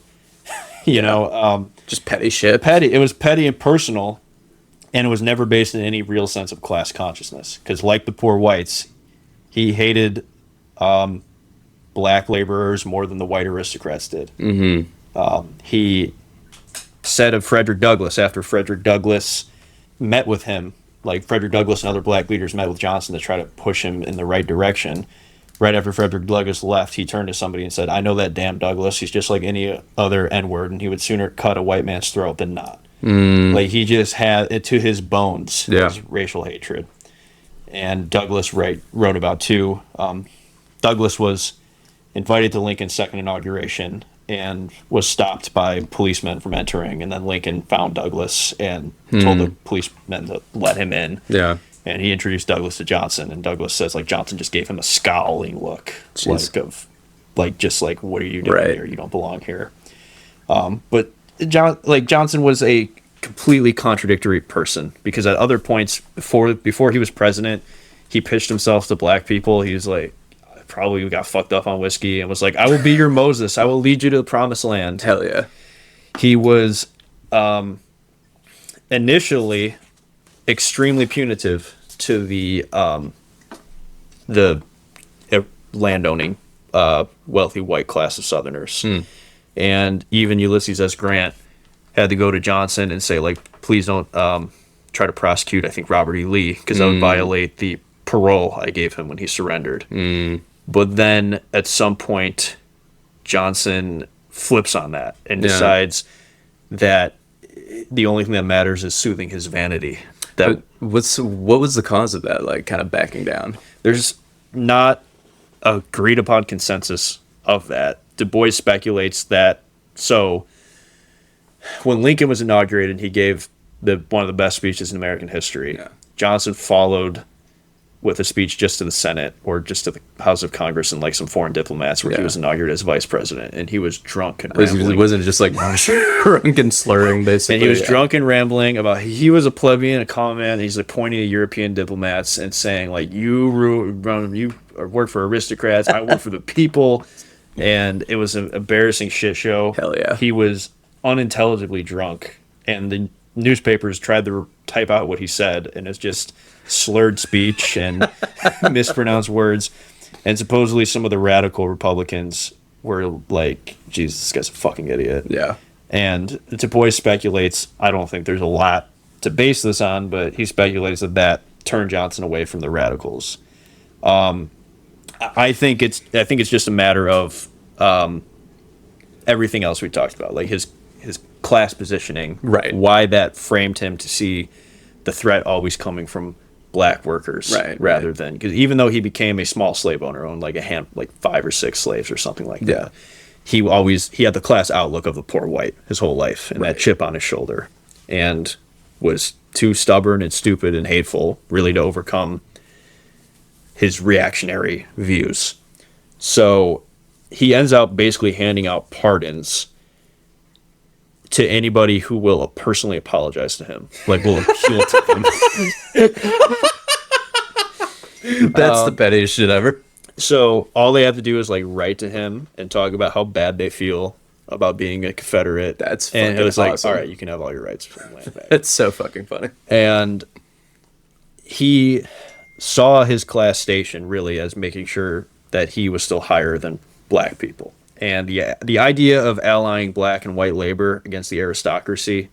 You know,
Just petty shit.
petty. It was petty and personal, and it was never based in any real sense of class consciousness. Because like the poor whites, he hated black laborers more than the white aristocrats did. He said of Frederick Douglass, after Frederick Douglass met with him, like Frederick Douglass and other black leaders met with Johnson to try to push him in the right direction. Right after Frederick Douglass left, he turned to somebody and said, "I know that damn Douglass. He's just like any other N-word, and he would sooner cut a white man's throat than not." Like he just had it to his bones, his racial hatred. And Douglass wrote about too. Douglass was invited to Lincoln's second inauguration and was stopped by policemen from entering. And then Lincoln found Douglass and told the policemen to let him in.
Yeah.
And he introduced Douglass to Johnson. And Douglass says, like, Johnson just gave him a scowling look.
Jeez.
Like, what are you doing
Right.
here? You don't belong here. But Johnson was a completely contradictory person, because at other points before he was president, he pitched himself to black people. He was like, probably got fucked up on whiskey and was like, "I will be your Moses. I will lead you to the promised land."
Hell yeah.
He was initially extremely punitive to the landowning wealthy white class of Southerners. And even Ulysses S. Grant had to go to Johnson and say, like, please don't try to prosecute, I think, Robert E. Lee, because that would violate the parole I gave him when he surrendered. But then at some point, Johnson flips on that and decides that the only thing that matters is soothing his vanity. That
what was the cause of that, like, kind of backing down?
there's not a agreed upon consensus of that. Du Bois speculates that, so when Lincoln was inaugurated, he gave one of the best speeches in American history.
Yeah.
Johnson followed with a speech just to the Senate or just to the House of Congress and like some foreign diplomats where he was inaugurated as vice president, and he was drunk and rambling.
Wasn't it just like drunk and slurring, basically?
And he was drunk and rambling about he was a plebeian, a common man, and he's like pointing to European diplomats and saying like, you work for aristocrats, I work for the people. And it was an embarrassing shit show.
Hell yeah.
He was unintelligibly drunk, and the newspapers tried to type out what he said, and it's just slurred speech and mispronounced words. And supposedly some of the radical Republicans were like, Jesus, this guy's a fucking idiot.
Yeah.
And Du Bois speculates, I don't think there's a lot to base this on, but he speculates that turned Johnson away from the radicals. I think it's just a matter of everything else we talked about, like his class positioning,
right?
Why that framed him to see the threat always coming from black workers, rather than, because even though he became a small slave owner, owned like 5 or 6 slaves or something like that, he had the class outlook of the poor white his whole life, and that chip on his shoulder, and was too stubborn and stupid and hateful really to overcome his reactionary views. So he ends up basically handing out pardons to anybody who will personally apologize to him, like will appeal to him.
That's the pettiest shit ever.
So all they have to do is like write to him and talk about how bad they feel about being a Confederate.
That's fucking
and it was
awesome.
like, all right, you can have all your rights from land back.
It's so fucking funny.
And he saw his class station really as making sure that he was still higher than black people. And the idea of allying black and white labor against the aristocracy,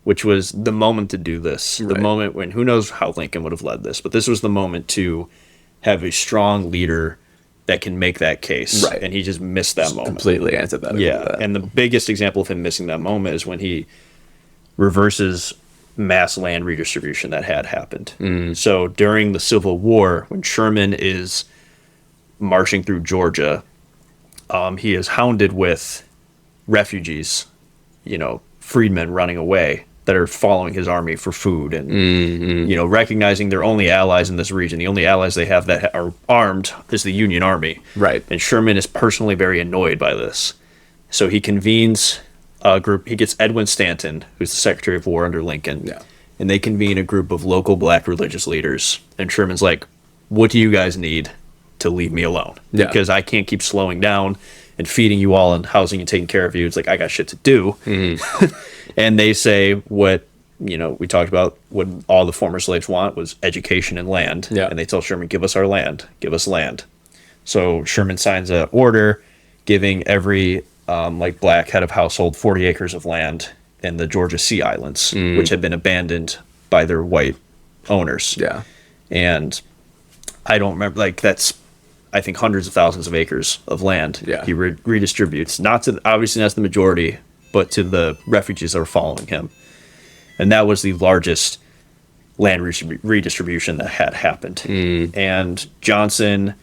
which was the moment to do this, the moment when, who knows how Lincoln would have led this, but this was the moment to have a strong leader that can make that case. Right. And he just missed that moment.
Completely antithetical to that.
And the biggest example of him missing that moment is when he reverses mass land redistribution that had happened. So during the Civil War, when Sherman is marching through Georgia, he is hounded with refugees, freedmen running away that are following his army for food and, recognizing they're only allies in this region. The only allies they have that are armed is the Union Army.
Right.
And Sherman is personally very annoyed by this. So he convenes a group. He gets Edwin Stanton, who's the Secretary of War under Lincoln.
Yeah.
And they convene a group of local black religious leaders. And Sherman's like, what do you guys need to leave me alone?
Yeah.
Because I can't keep slowing down and feeding you all and housing and taking care of you. It's like, I got shit to do. And they say what, we talked about, what all the former slaves want was education and land.
Yeah.
And they tell Sherman, give us our land, give us land. So Sherman signs an order giving every black head of household 40 acres of land in the Georgia Sea Islands, which had been abandoned by their white owners.
Yeah.
And I don't remember, that's, I think, hundreds of thousands of acres of land.
Yeah.
He redistributes, not to, obviously that's the majority, but to the refugees that were following him. And that was the largest land redistribution that had happened. And Johnson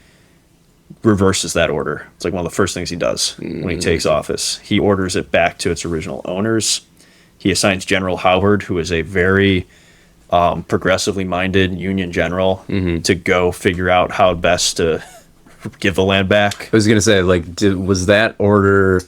reverses that order. It's like one of the first things he does when he takes office. He orders it back to its original owners. He assigns General Howard, who is a very progressively minded Union general, to go figure out how best to give the land back.
I was gonna say, was that order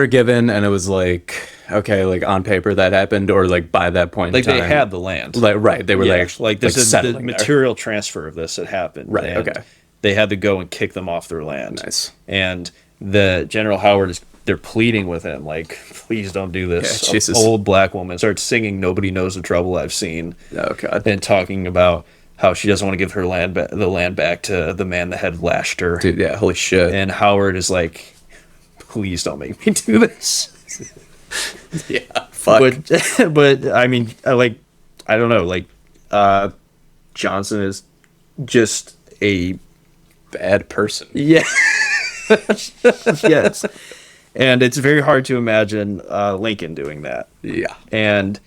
given, and it was like, okay, like on paper that happened, or like by that point in time,
they had the land,
they were
the material transfer of this had happened,
right?
And
okay,
they had to go and kick them off their land.
Nice.
And the General Howard they're pleading with him, like, please don't do this.
Yeah, Jesus.
Old black woman starts singing "Nobody Knows the Trouble I've Seen."
Oh God.
And talking about how she doesn't want to give her the land back to the man that had lashed her.
Dude, yeah, holy shit.
And Howard is like, please don't make me do this.
Yeah, fuck.
But I mean, I don't know, Johnson is just a
Bad person.
yeah. Yes. And it's very hard to imagine Lincoln doing that.
Yeah.
And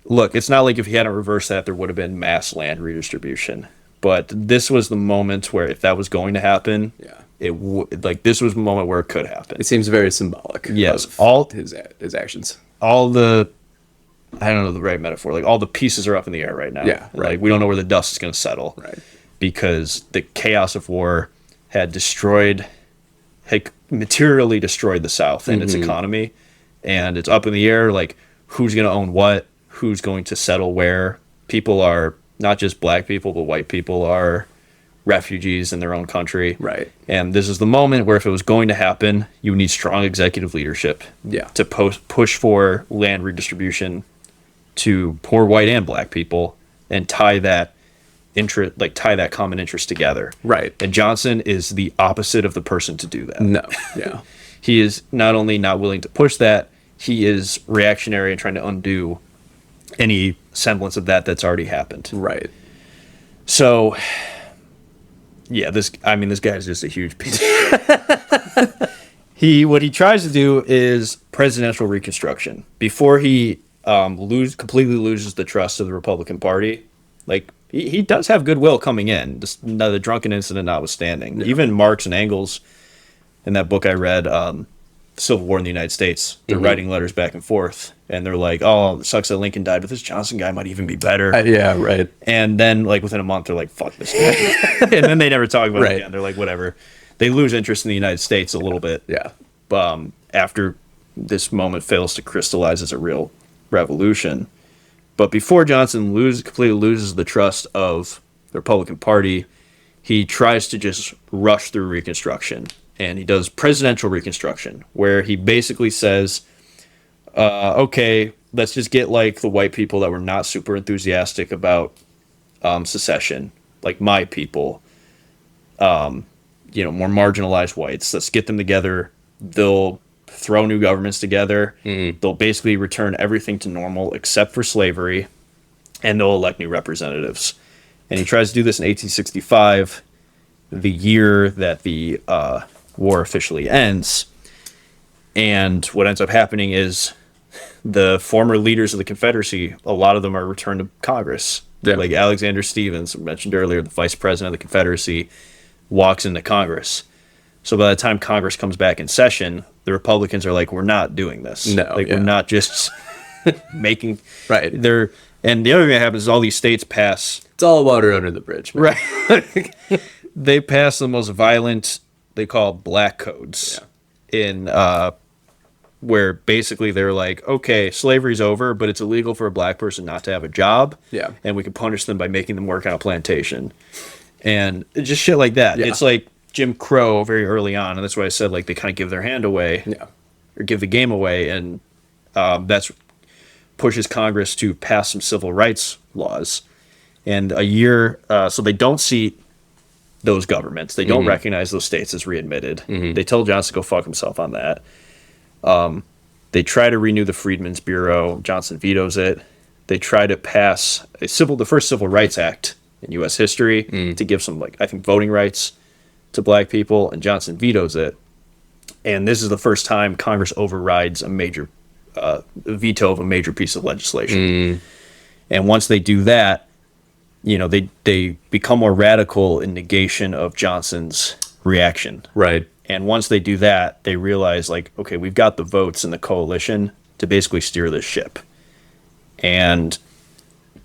look, it's not like if he hadn't reversed that, there would have been mass land redistribution. But this was the moment where if that was going to happen,
Yeah.
This was the moment where it could happen.
It seems very symbolic.
Yes,
Of
all-
his actions.
All the, I don't know the right metaphor, like all the pieces are up in the air right now.
Yeah, right.
Like we don't know where the dust is going to settle.
Right.
Because the chaos of war had materially destroyed the South and its economy. And it's up in the air, like who's going to own what, who's going to settle where. People are, not just black people, but white people are refugees in their own country.
Right.
And this is the moment where if it was going to happen, you need strong executive leadership
Yeah.
to push for land redistribution to poor white and black people and tie that common interest together.
Right.
And Johnson is the opposite of the person to do that.
No. Yeah.
He is not only not willing to push that, he is reactionary and trying to undo any semblance of that's already happened.
Right.
So, yeah, this guy is just a huge piece. What he tries to do is presidential reconstruction before he completely loses the trust of the Republican Party. Like he does have goodwill coming in, just the drunken incident notwithstanding.
Yeah.
Even Marx and Engels, in that book I read, Civil War in the United States, they're writing letters back and forth, and they're like, "Oh, it sucks that Lincoln died, but this Johnson guy might even be better."
Yeah. Right.
And then, like, within a month, they're like, "Fuck this guy," and then they never talk about it again. They're like, "Whatever." They lose interest in the United States a little bit.
Yeah.
After this moment fails to crystallize as a real revolution. But before Johnson completely loses the trust of the Republican Party, he tries to just rush through Reconstruction. And he does presidential Reconstruction, where he basically says, okay, let's just get like the white people that were not super enthusiastic about secession, like my people, more marginalized whites. Let's get them together. They'll throw new governments together. They'll basically return everything to normal except for slavery, and they'll elect new representatives. And he tries to do this in 1865, the year that the war officially ends. And what ends up happening is the former leaders of the Confederacy, a lot of them are returned to Congress.
Yeah.
Like Alexander Stephens, mentioned earlier, the vice president of the Confederacy, walks into Congress. So by the time Congress comes back in session, the Republicans are like, we're not doing this.
No,
we're not just making...
Right.
And the other thing that happens is all these states pass...
It's all water under the bridge. Man.
Right. They pass the most violent, they call black codes, where basically they're like, okay, slavery's over, but it's illegal for a black person not to have a job.
Yeah.
And we can punish them by making them work on a plantation. And just shit like that.
Yeah.
It's like Jim Crow very early on, and that's why I said like they kind of give their hand away, or give the game away, and that's pushes Congress to pass some civil rights laws. And a year, so they don't seat those governments. They don't recognize those states as readmitted. They tell Johnson to go fuck himself on that. They try to renew the Freedmen's Bureau. Johnson vetoes it. They try to pass the first Civil Rights Act in U.S. history to give some, I think, voting rights to black people, and Johnson vetoes it. And this is the first time Congress overrides a major veto of a major piece of legislation. And once they do that, they become more radical in negation of Johnson's reaction.
Right.
And once they do that, they realize, okay, we've got the votes in the coalition to basically steer this ship. And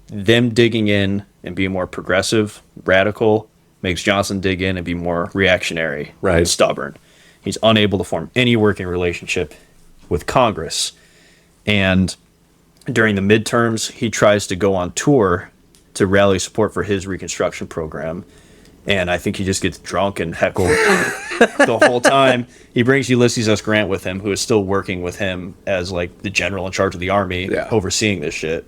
them digging in and being more progressive, radical, makes Johnson dig in and be more reactionary, and stubborn. He's unable to form any working relationship with Congress. And during the midterms, he tries to go on tour to rally support for his Reconstruction program. And I think he just gets drunk and heckled the whole time. He brings Ulysses S. Grant with him, who is still working with him as the general in charge of the army, overseeing this shit.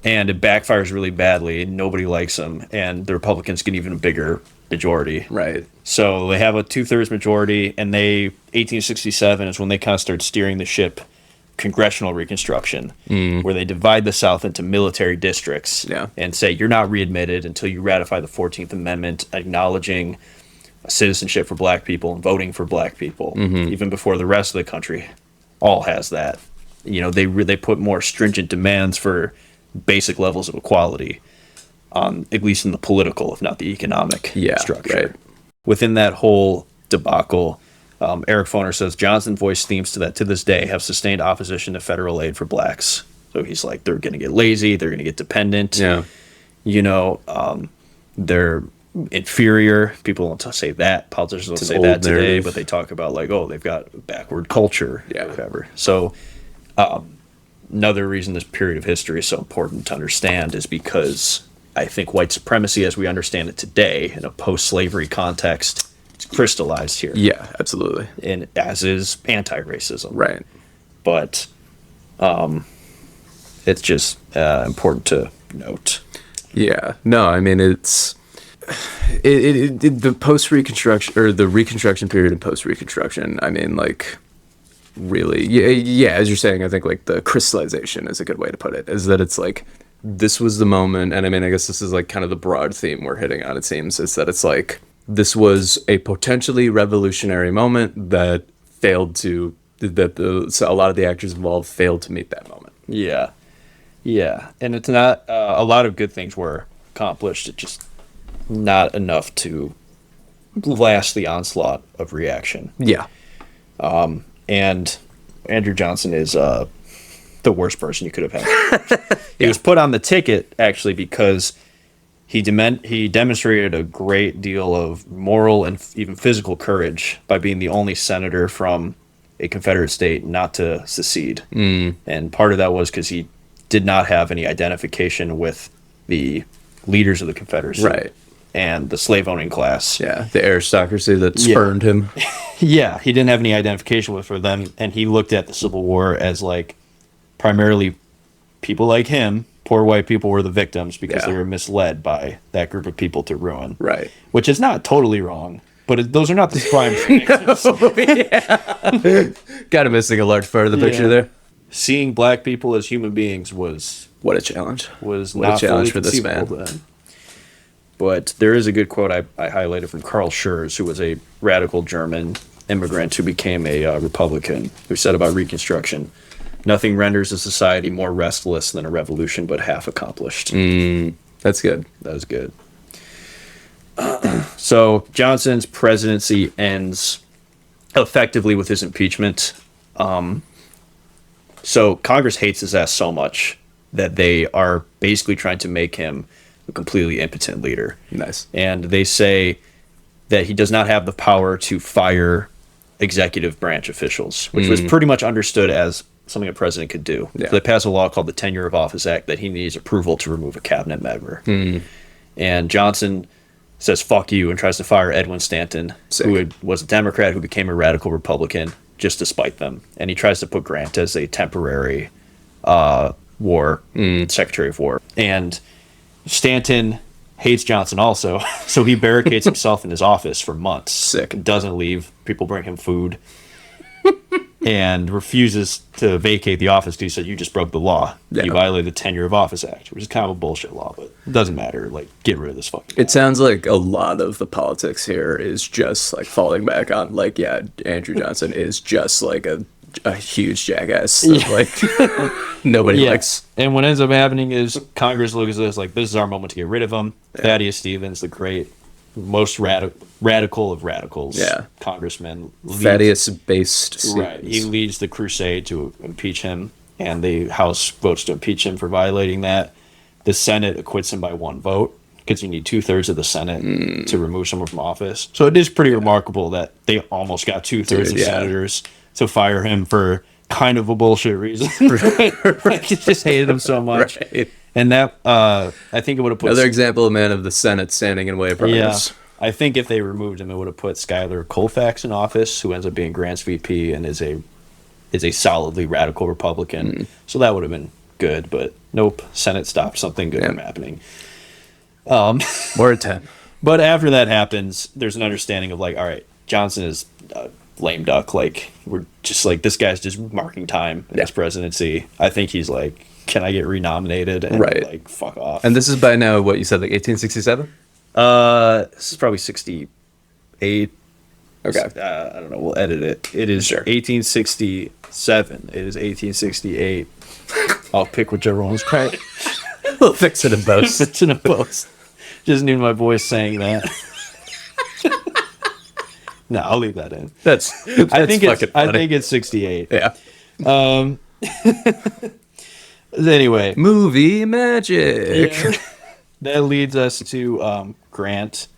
And it backfires really badly. Nobody likes him, and the Republicans get even a bigger majority.
Right.
So they have a 2/3 majority, and 1867 is when they kind of start steering the ship congressional Reconstruction, where they divide the South into military districts and say you're not readmitted until you ratify the 14th Amendment, acknowledging citizenship for black people and voting for black people, even before the rest of the country all has that. You know, they put more stringent demands for basic levels of equality, at least in the political, if not the economic structure.
Right.
Within that whole debacle, Eric Foner says Johnson voiced themes that to this day have sustained opposition to federal aid for blacks. So he's like, they're going to get lazy, they're going to get dependent.
Yeah.
You know, they're inferior. People don't say that. Politicians don't say that today, narrative. But they talk about like, oh, they've got backward culture, or whatever. So another reason this period of history is so important to understand is because I think white supremacy, as we understand it today, in a post-slavery context, it's crystallized here.
Yeah, absolutely.
And as is anti-racism.
Right.
But it's just important to note.
Yeah. No, I mean, it's the post-Reconstruction, or the Reconstruction period and post-Reconstruction, I mean, like, really, yeah, as you're saying, I think, like, the crystallization is a good way to put it, is that it's, like, this was the moment, and I mean, I guess this is, like, kind of the broad theme we're hitting on, it seems, is that it's, like, this was a potentially revolutionary moment that failed to, so a lot of the actors involved failed to meet that moment.
Yeah. Yeah. And it's not, a lot of good things were accomplished. It's just not enough to last the onslaught of reaction.
Yeah.
And Andrew Johnson is the worst person you could have had. He was put on the ticket, actually, because he demonstrated a great deal of moral and even physical courage by being the only senator from a Confederate state not to secede. And part of that was because he did not have any identification with the leaders of the Confederacy.
Right.
And the slave-owning class.
Yeah, the aristocracy that spurned him.
Yeah, he didn't have any identification with for them, and he looked at the Civil War as, like, primarily people like him, poor white people, were the victims because they were misled by that group of people to ruin.
Right.
Which is not totally wrong, but those are not the prime
Kind of missing a large part of the picture there.
Seeing black people as human beings was...
What a challenge.
Was
what
not
a challenge
fully
for this man.
then. But there is a good quote I highlighted from Karl Schurz, who was a radical German immigrant who became a Republican, who said about Reconstruction, "Nothing renders a society more restless than a revolution, but half accomplished."
That's good.
That was good. So Johnson's presidency ends effectively with his impeachment. So Congress hates his ass so much that they are basically trying to make him a completely impotent leader.
Nice.
And they say that he does not have the power to fire executive branch officials, which was pretty much understood as something a president could do.
Yeah.
So they passed a law called the Tenure of Office Act that he needs approval to remove a cabinet member. And Johnson says, fuck you, and tries to fire Edwin Stanton, who was a Democrat who became a radical Republican, just to spite them. And he tries to put Grant as a temporary Secretary of War. And Stanton hates Johnson also, so he barricades himself in his office for months.
Sick.
Doesn't leave. People bring him food. And refuses to vacate the office because he said, you just broke the law.
Yeah.
You violated the Tenure of Office Act, which is kind of a bullshit law, but it doesn't matter. Like, get rid of this fucking law.
It sounds like a lot of the politics here is just, like, falling back on, like, yeah, Andrew Johnson is just, like, a huge jackass that, like, nobody likes.
And what ends up happening is Congress looks at this like, this is our moment to get rid of him. Thaddeus Stevens, the great, most radical of radicals, congressman.
Thaddeus-based Stevens.
Right. He leads the crusade to impeach him, and the House votes to impeach him for violating that. The Senate acquits him by one vote, because you need 2/3 of the Senate to remove someone from office. So it is pretty remarkable that they almost got 2/3 of senators to fire him for kind of a bullshit reason. Like, he just hated him so much.
Right.
And that, I think it would have put...
Another example of man of the Senate standing in way of progress.
I think if they removed him, it would have put Schuyler Colfax in office, who ends up being Grant's VP and is a solidly radical Republican. So that would have been good, but nope. Senate stopped something good from happening.
More at 10.
But after that happens, there's an understanding of like, all right, Johnson is lame duck. Like, we're just like, this guy's just marking time in his presidency. I think he's like, can I get renominated? And like, fuck off.
And this is by now, what you said, like 1867?
This is probably 68.
Okay.
I don't know. We'll edit it. It is 1867. It is 1868. I'll pick whichever one's right.
We'll fix it in post.
It's in a post. Just need my voice saying that. No, I'll leave that in. I think it's 68.
Yeah.
Anyway,
movie magic.
Yeah. That leads us to Grant.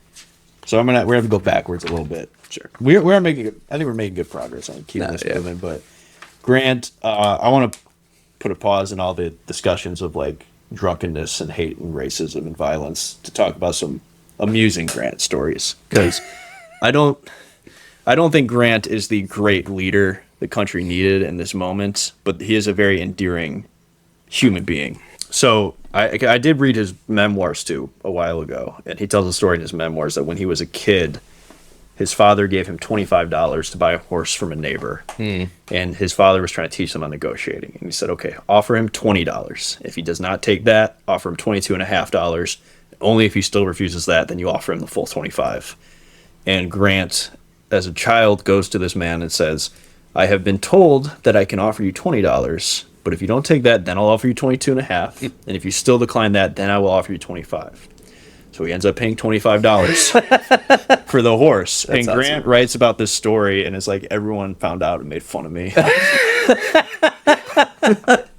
So we're gonna have to go backwards a little bit.
Sure.
We're making. I think we're making good progress on keeping this moving. But Grant, I want to put a pause in all the discussions of like drunkenness and hate and racism and violence to talk about some amusing Grant stories, because I don't think Grant is the great leader the country needed in this moment, but he is a very endearing human being. So I did read his memoirs too a while ago, and he tells a story in his memoirs that when he was a kid, his father gave him $25 to buy a horse from a neighbor, and his father was trying to teach him on negotiating, and he said, okay, offer him $20. If he does not take that, offer him $22.50. Only if he still refuses that, then you offer him the full $25. And Grant, as a child, goes to this man and says, I have been told that I can offer you $20, but if you don't take that, then I'll offer you $22.50. And if you still decline that, then I will offer you $25. So he ends up paying $25 for the horse. That's and Grant awesome. Writes about this story, and it's like everyone found out and made fun of me.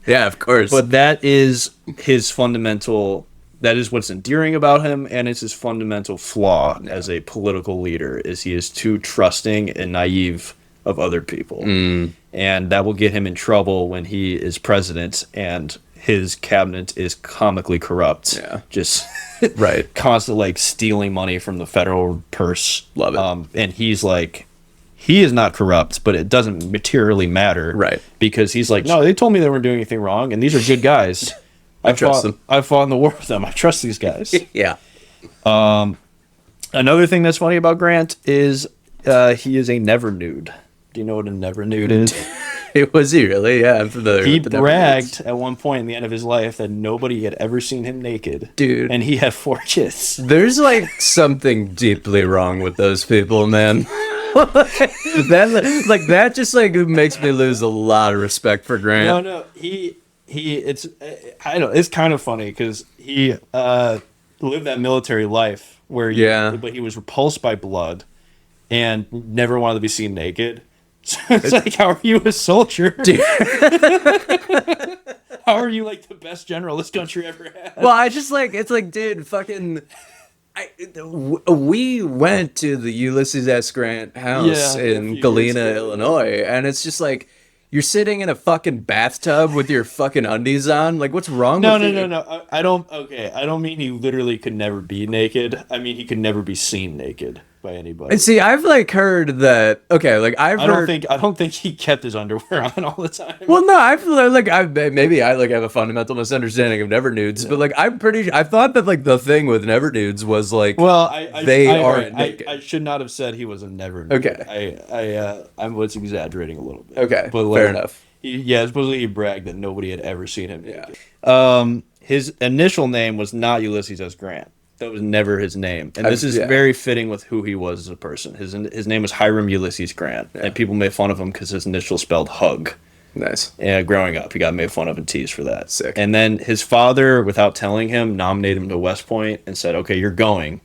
Yeah, of course.
But that is his fundamental... That is what's endearing about him, and it's his fundamental flaw as a political leader, is he is too trusting and naive of other people. And that will get him in trouble when he is president and his cabinet is comically corrupt.
Yeah.
Just
right.
Constantly like stealing money from the federal purse.
Love it.
And he's like, he is not corrupt, but it doesn't materially matter.
Right.
Because he's like, no, they told me they weren't doing anything wrong, and these are good guys. I trust them. I fought in the war with them. I trust these guys.
Yeah.
Another thing that's funny about Grant is he is a never nude. Do you know what a never nude is?
Was he really? Yeah, I'm familiar.
He bragged at one point in the end of his life that nobody had ever seen him naked.
Dude.
And he had 4 kids.
There's like something deeply wrong with those people, man. that just like makes me lose a lot of respect for Grant.
No, it's I don't know, it's kind of funny because he lived that military life where but he was repulsed by blood and never wanted to be seen naked. So it's like, how are you a soldier? Dude. How are you like the best general this country ever had?
Well, I just like, it's like, dude, fucking... we went to the Ulysses S. Grant house in Galena, Illinois, and it's just like, you're sitting in a fucking bathtub with your fucking undies on. Like, what's wrong with you?
No. I don't mean he literally could never be naked. I mean he could never be seen naked by anybody.
And see, I've like heard that. Okay, like I
don't think he kept his underwear on all the time.
Well, no, I feel like maybe I like have a fundamental misunderstanding of never nudes, but like I thought that like the thing with never nudes was like,
well,
they aren't naked.
I should not have said he was a never nude.
Okay,
I was exaggerating a little bit.
Okay,
but
fair enough.
Supposedly he bragged that nobody had ever seen him naked. His initial name was not Ulysses S. Grant. That was never his name, and this is very fitting with who he was as a person. His name was Hiram Ulysses Grant, and people made fun of him because his initials spelled hug.
Nice.
And growing up, he got made fun of and teased for that.
Sick.
And then his father, without telling him, nominated him to West Point and said, "Okay, you're going."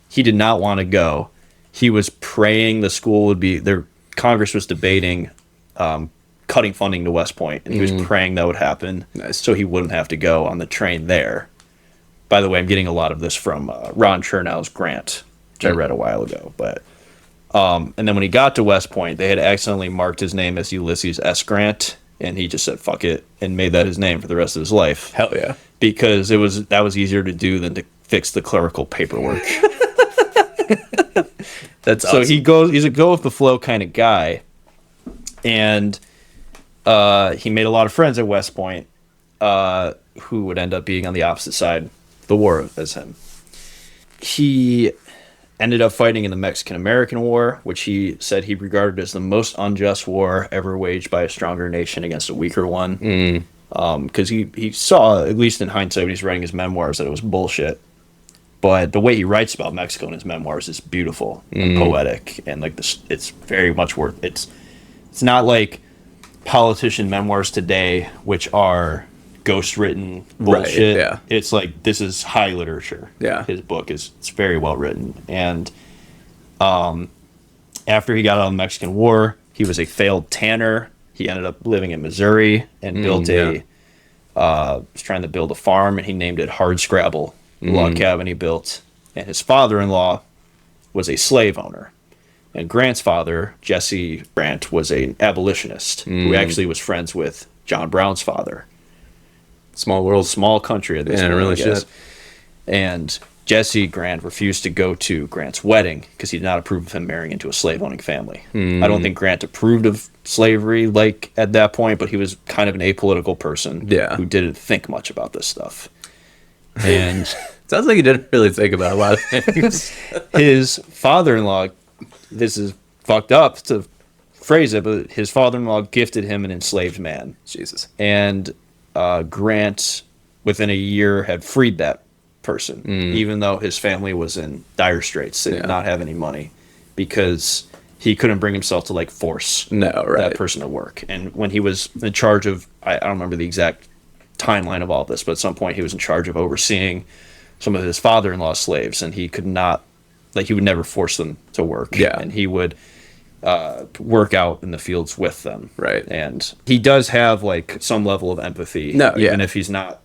He did not want to go. He was praying the school would be there. Congress was debating cutting funding to West Point, and he was praying that would happen, so he wouldn't have to go on the train there. By the way, I'm getting a lot of this from Ron Chernow's Grant, which I read a while ago. But and then when he got to West Point, they had accidentally marked his name as Ulysses S. Grant, and he just said "fuck it" and made that his name for the rest of his life.
Hell yeah!
Because that was easier to do than to fix the clerical paperwork.
That's
so
awesome.
He's a go with the flow kind of guy, and he made a lot of friends at West Point, who would end up being on the opposite side. The war as him. He ended up fighting in the Mexican-American War, which he said he regarded as the most unjust war ever waged by a stronger nation against a weaker one. Because he saw, at least in hindsight when he's writing his memoirs, that it was bullshit. But the way he writes about Mexico in his memoirs is beautiful and poetic, and like this, it's very much worth. It's not like politician memoirs today, which are ghost-written bullshit.
Right, yeah.
It's like, this is high literature.
Yeah.
His book it's very well written. And after he got out of the Mexican War, he was a failed tanner. He ended up living in Missouri and was trying to build a farm, and he named it Hardscrabble, the log cabin he built. And his father-in-law was a slave owner. And Grant's father, Jesse Grant, was an abolitionist who actually was friends with John Brown's father.
Small world.
Small country at this point,
really
I guess.
shit.
And Jesse Grant refused to go to Grant's wedding because he did not approve of him marrying into a slave-owning family. I don't think Grant approved of slavery like at that point, but he was kind of an apolitical person who didn't think much about this stuff. And
sounds like he didn't really think about a lot of things.
his father-in-law, this is fucked up to phrase it, but his father-in-law gifted him an enslaved man.
Jesus.
And Grant, within a year, had freed that person, even though his family was in dire straits. They did not have any money because he couldn't bring himself to like force that person to work. And when he was in charge of, I don't remember the exact timeline of all this, but at some point he was in charge of overseeing some of his father-in-law's slaves, and he could not, like, he would never force them to work. And he would work out in the fields with them. And he does have like some level of empathy, even if he's not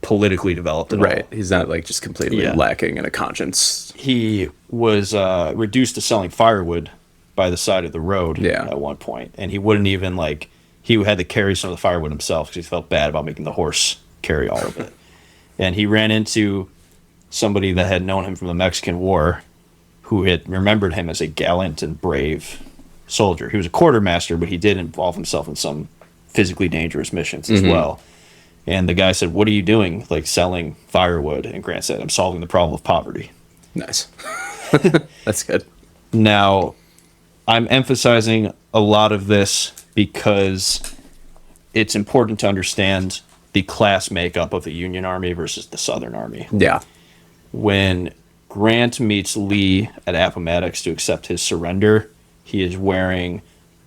politically developed at all.
He's not like just completely lacking in a conscience.
He was reduced to selling firewood by the side of the road at one point, and he wouldn't even like, he had to carry some of the firewood himself because he felt bad about making the horse carry all of it. And he ran into somebody that had known him from the Mexican War, who had remembered him as a gallant and brave soldier. He was a quartermaster, but he did involve himself in some physically dangerous missions as well. And the guy said, "What are you doing, like selling firewood?" And Grant said, "I'm solving the problem of poverty."
Nice. That's good.
Now, I'm emphasizing a lot of this because it's important to understand the class makeup of the Union Army versus the Southern Army. When Grant meets Lee at Appomattox to accept his surrender, he is wearing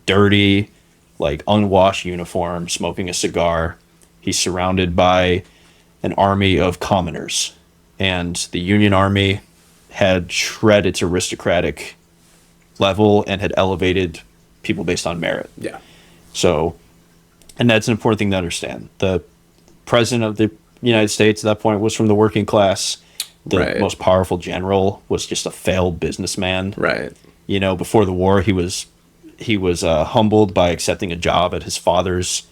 dirty, like unwashed uniform, smoking a cigar. He's surrounded by an army of commoners. And the Union Army had shred its aristocratic level and had elevated people based on merit. So, and that's an important thing to understand. The president of the United States at that point was from the working class. The most powerful general was just a failed businessman. You know, before the war, he was humbled by accepting a job at his father's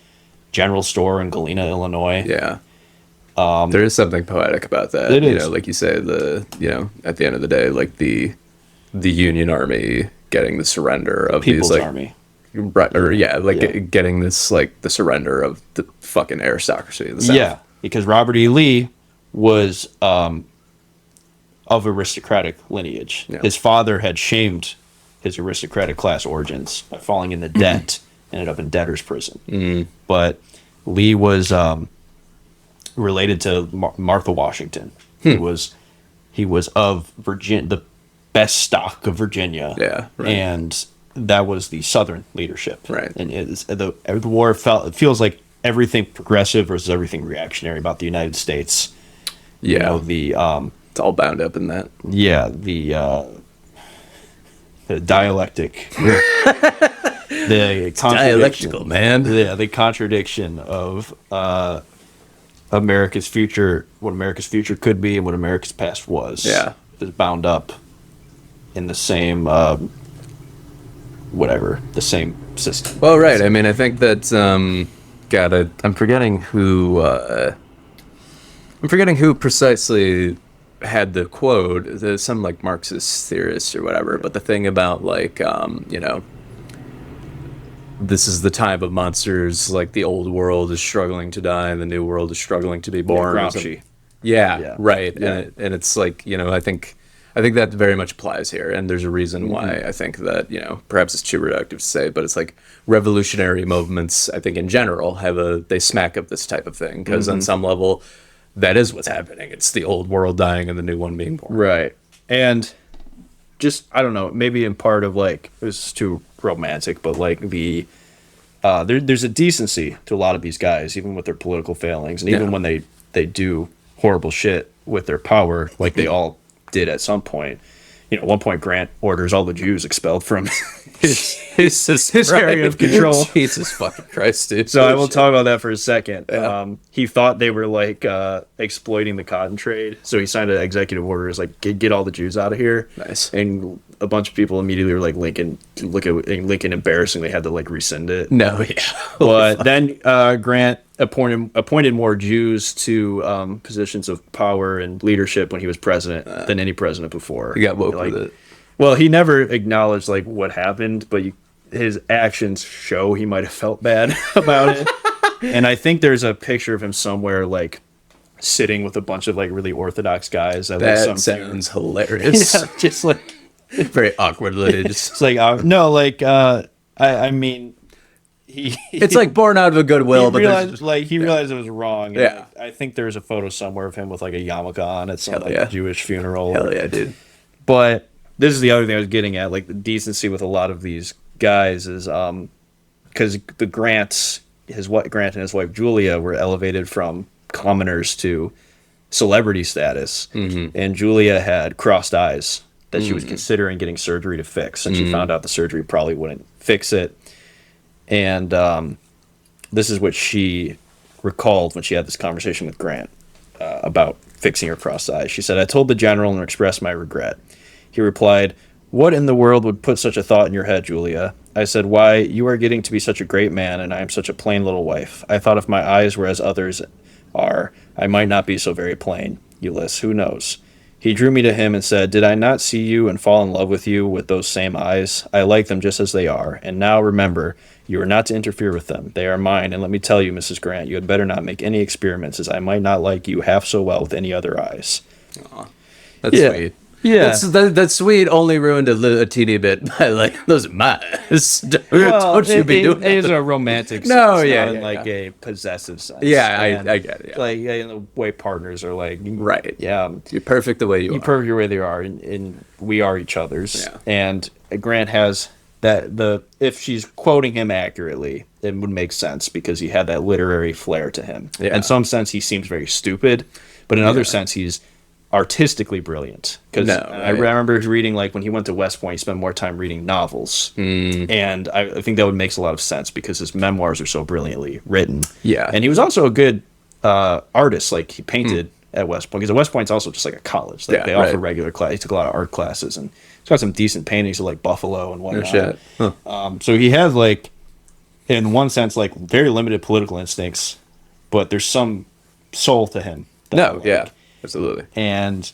general store in Galena, Illinois.
There is something poetic about that.
It is.
You know, like you say, at the end of the day, like the Union Army getting the surrender of
People's
these like
Army.
Getting this like the surrender of the fucking aristocracy of the South.
Because Robert E. Lee was of aristocratic lineage. His father had shamed his aristocratic class origins by falling into debt, ended up in debtor's prison. But Lee was related to Martha Washington. He was of Virginia, the best stock of Virginia. And that was the Southern leadership. And the war it feels like everything progressive versus everything reactionary about the United States. You know,
it's all bound up in that.
The dialectic. The
dialectical, man.
The contradiction of America's future, what America's future could be and what America's past was. Is bound up in the same the same system.
Well, right. I mean, I think that I'm forgetting who precisely had the quote. There's some like Marxist theorist or whatever, but the thing about like this is the time of monsters, like the old world is struggling to die and the new world is struggling to be born.
Gramsci.
Right. And it's like, I think I think that very much applies here, and there's a reason why I think that, you know, perhaps it's too reductive to say, but it's like revolutionary movements, I think in general, they smack of this type of thing, because on some level, that is what's happening. It's the old world dying and the new one being born.
Right. And just, I don't know, maybe in part of like, this is too romantic, but like there's a decency to a lot of these guys, even with their political failings, and even when they do horrible shit with their power, like they all did at some point. You know, at one point Grant orders all the Jews expelled from his area of control.
Jesus fucking Christ, dude.
So I will talk about that for a second.
Yeah.
He thought they were like exploiting the cotton trade, so he signed an executive order, is like get all the Jews out of here.
Nice.
And a bunch of people immediately were like, Lincoln embarrassingly had to like rescind it.
No, yeah.
But then Grant appointed more Jews to positions of power and leadership when he was president than any president before.
He got woke
like,
with it.
Well, he never acknowledged like what happened, but his actions show he might have felt bad about it. And I think there's a picture of him somewhere like sitting with a bunch of like really orthodox guys.
That sounds hilarious.
Yeah, just like
very awkwardly.
It's like no, like I mean.
It's like born out of a goodwill, but
he realized it was wrong.
Yeah,
I think there's a photo somewhere of him with like a yarmulke on at some Jewish funeral.
Hell yeah, dude.
But this is the other thing I was getting at, like the decency with a lot of these guys is because the Grant and his wife Julia were elevated from commoners to celebrity status, and Julia had crossed eyes that she was considering getting surgery to fix, and she found out the surgery probably wouldn't fix it. And this is what she recalled when she had this conversation with Grant about fixing her crossed eyes. She said, "I told the general and expressed my regret. He replied, 'What in the world would put such a thought in your head, Julia?' I said, 'Why, you are getting to be such a great man, and I am such a plain little wife. I thought if my eyes were as others are, I might not be so very plain. Ulysses, who knows?' He drew me to him and said, 'Did I not see you and fall in love with you with those same eyes? I like them just as they are. And now remember, you are not to interfere with them. They are mine, and let me tell you, Mrs. Grant, you had better not make any experiments, as I might not like you half so well with any other eyes.'"
Aw, that's sweet.
Yeah.
That's sweet, only ruined a teeny bit by like, those are my eyes. Don't you be doing
it is a romantic sense, not in like a possessive sense.
Yeah, I get it. Yeah.
Like in the way partners are like,
right.
Yeah,
you're perfect the way you are.
You're perfect the way they are, and we are each other's.
Yeah.
And Grant has that if she's quoting him accurately, it would make sense because he had that literary flair to him.
Yeah.
In some sense, he seems very stupid, but in other sense, he's artistically brilliant. Because I remember reading, like, when he went to West Point, he spent more time reading novels. And I think that would make a lot of sense because his memoirs are so brilliantly written.
Yeah.
And he was also a good artist. Like, he painted at West Point, because West Point's also just like a college. Like, they offer regular class. He took a lot of art classes, and he's got some decent paintings of, like, Buffalo and whatnot.
No shit. Huh.
So he has, like, in one sense, like, very limited political instincts, but there's some soul to him.
Absolutely.
And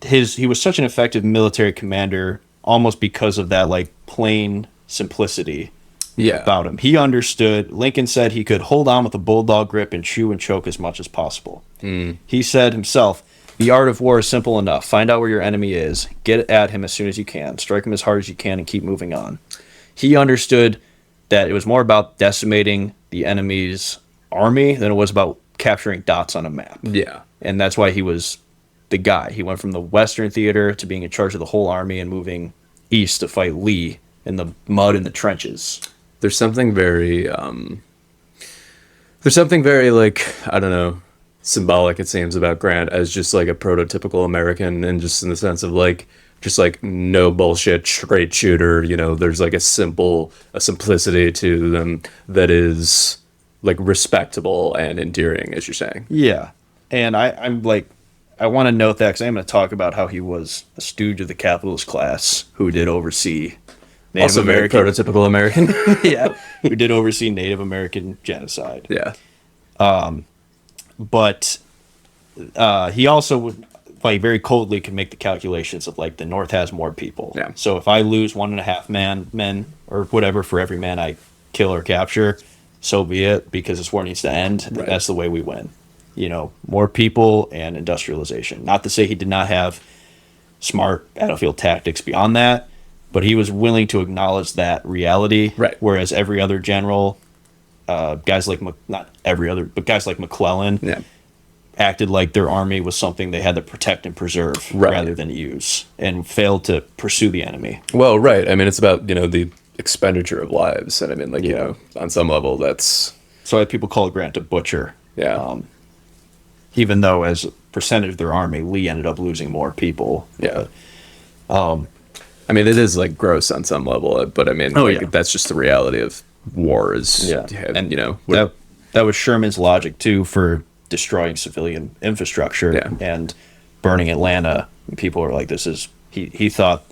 he was such an effective military commander almost because of that, like, plain simplicity about him. He understood. Lincoln said he could hold on with a bulldog grip and chew and choke as much as possible. He said himself, "The art of war is simple enough. Find out where your enemy is, get at him as soon as you can, strike him as hard as you can, and keep moving on." He understood that it was more about decimating the enemy's army than it was about capturing dots on a map.
Yeah.
And that's why he was the guy. He went from the Western theater to being in charge of the whole army and moving east to fight Lee in the mud and the trenches.
There's something very, like, I don't know, symbolic, it seems, about Grant as just like a prototypical American, and just in the sense of like, just like no bullshit, straight shooter, you know, there's like a simplicity to them that is like respectable and endearing, as you're saying.
Yeah. And I'm like, I want to note that because I'm going to talk about how he was a stooge of the capitalist class who did oversee Native
also
American.
Very prototypical American.
Yeah. Who did oversee Native American genocide.
Yeah.
But he also would, like, very coldly could make the calculations of, like, the North has more people.
Yeah.
So if I lose 1.5 men or whatever for every man I kill or capture, so be it, because this war needs to end. Right. That's the way we win. more people and industrialization. Not to say he did not have smart battlefield tactics beyond that, but he was willing to acknowledge that reality.
Right.
Whereas every other general, guys like not every other, but guys like McClellan, acted like their army was something they had to protect and preserve rather than use, and failed to pursue the enemy.
Well, right. I mean, it's about the expenditure of lives, and I mean, like on some level, that's
so people call Grant a butcher.
Yeah.
Even though as a percentage of their army, Lee ended up losing more people.
Yeah. I mean, it is like gross on some level, but I mean, that's just the reality of war. And
that was Sherman's logic too for destroying civilian infrastructure and burning Atlanta. And people were like, he thought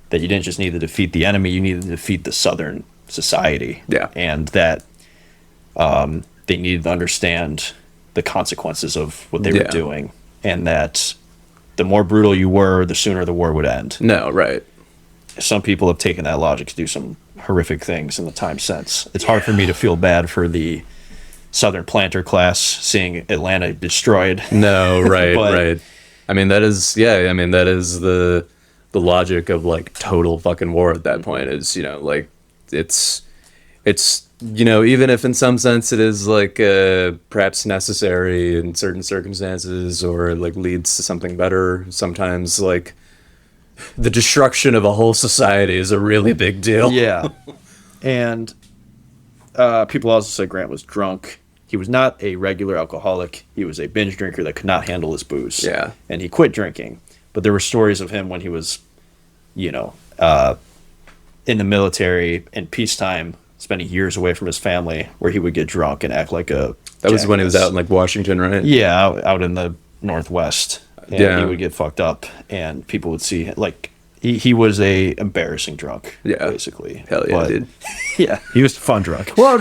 that you didn't just need to defeat the enemy, you needed to defeat the Southern society.
Yeah.
And that they needed to understand the consequences of what they were doing, and that the more brutal you were, the sooner the war would end.
No, right.
Some people have taken that logic to do some horrific things in the time since. It's hard for me to feel bad for the Southern planter class seeing Atlanta destroyed.
No, right, right. I mean, that is the logic of like total fucking war at that point is, like it's even if in some sense it is like perhaps necessary in certain circumstances or like leads to something better, sometimes like the destruction of a whole society is a really big deal.
Yeah. And people also say Grant was drunk. He was not a regular alcoholic. He was a binge drinker that could not handle his booze.
Yeah.
And he quit drinking. But there were stories of him when he was, in the military in peacetime, spending years away from his family, where he would get drunk and act like a
That was when he was out in like Washington, right?
Yeah, out in the Northwest. And he would get fucked up, and people would see like he was a embarrassing drunk. Yeah, basically.
Hell yeah, dude.
Yeah, he was a fun drunk.
Well,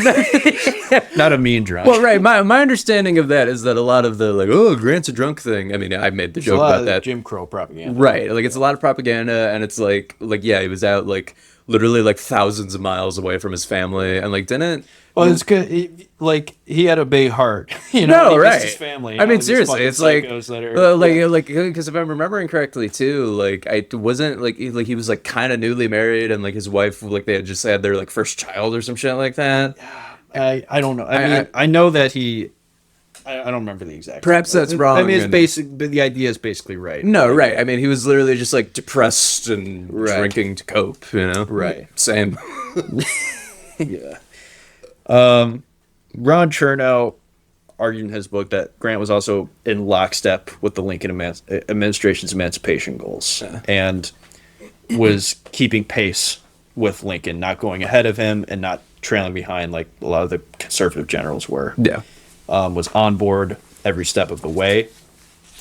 not a mean drunk.
Well, right. My understanding of that is that a lot of the like, oh, Grant's a drunk thing. I mean, I made the joke about that.
Jim Crow propaganda.
Right. Like it's a lot of propaganda, and it's like he was out like literally like thousands of miles away from his family, and like didn't.
Well, it's good. He had a big heart,
No, right.
His family.
I mean, seriously, it's like because if I'm remembering correctly too, like I wasn't like he was like kind of newly married, and like his wife, like they had just had their like first child or some shit like that.
I don't know. I know that he. I don't remember the exact.
Perhaps that's wrong.
I mean, it's basic, but the idea is basically right.
No, right. I mean, he was literally just like depressed and drinking to cope.
Right.
Same.
Yeah. Ron Chernow argued in his book that Grant was also in lockstep with the Lincoln administration's emancipation goals and was keeping pace with Lincoln, not going ahead of him and not trailing behind like a lot of the conservative generals were.
Yeah.
Was on board every step of the way.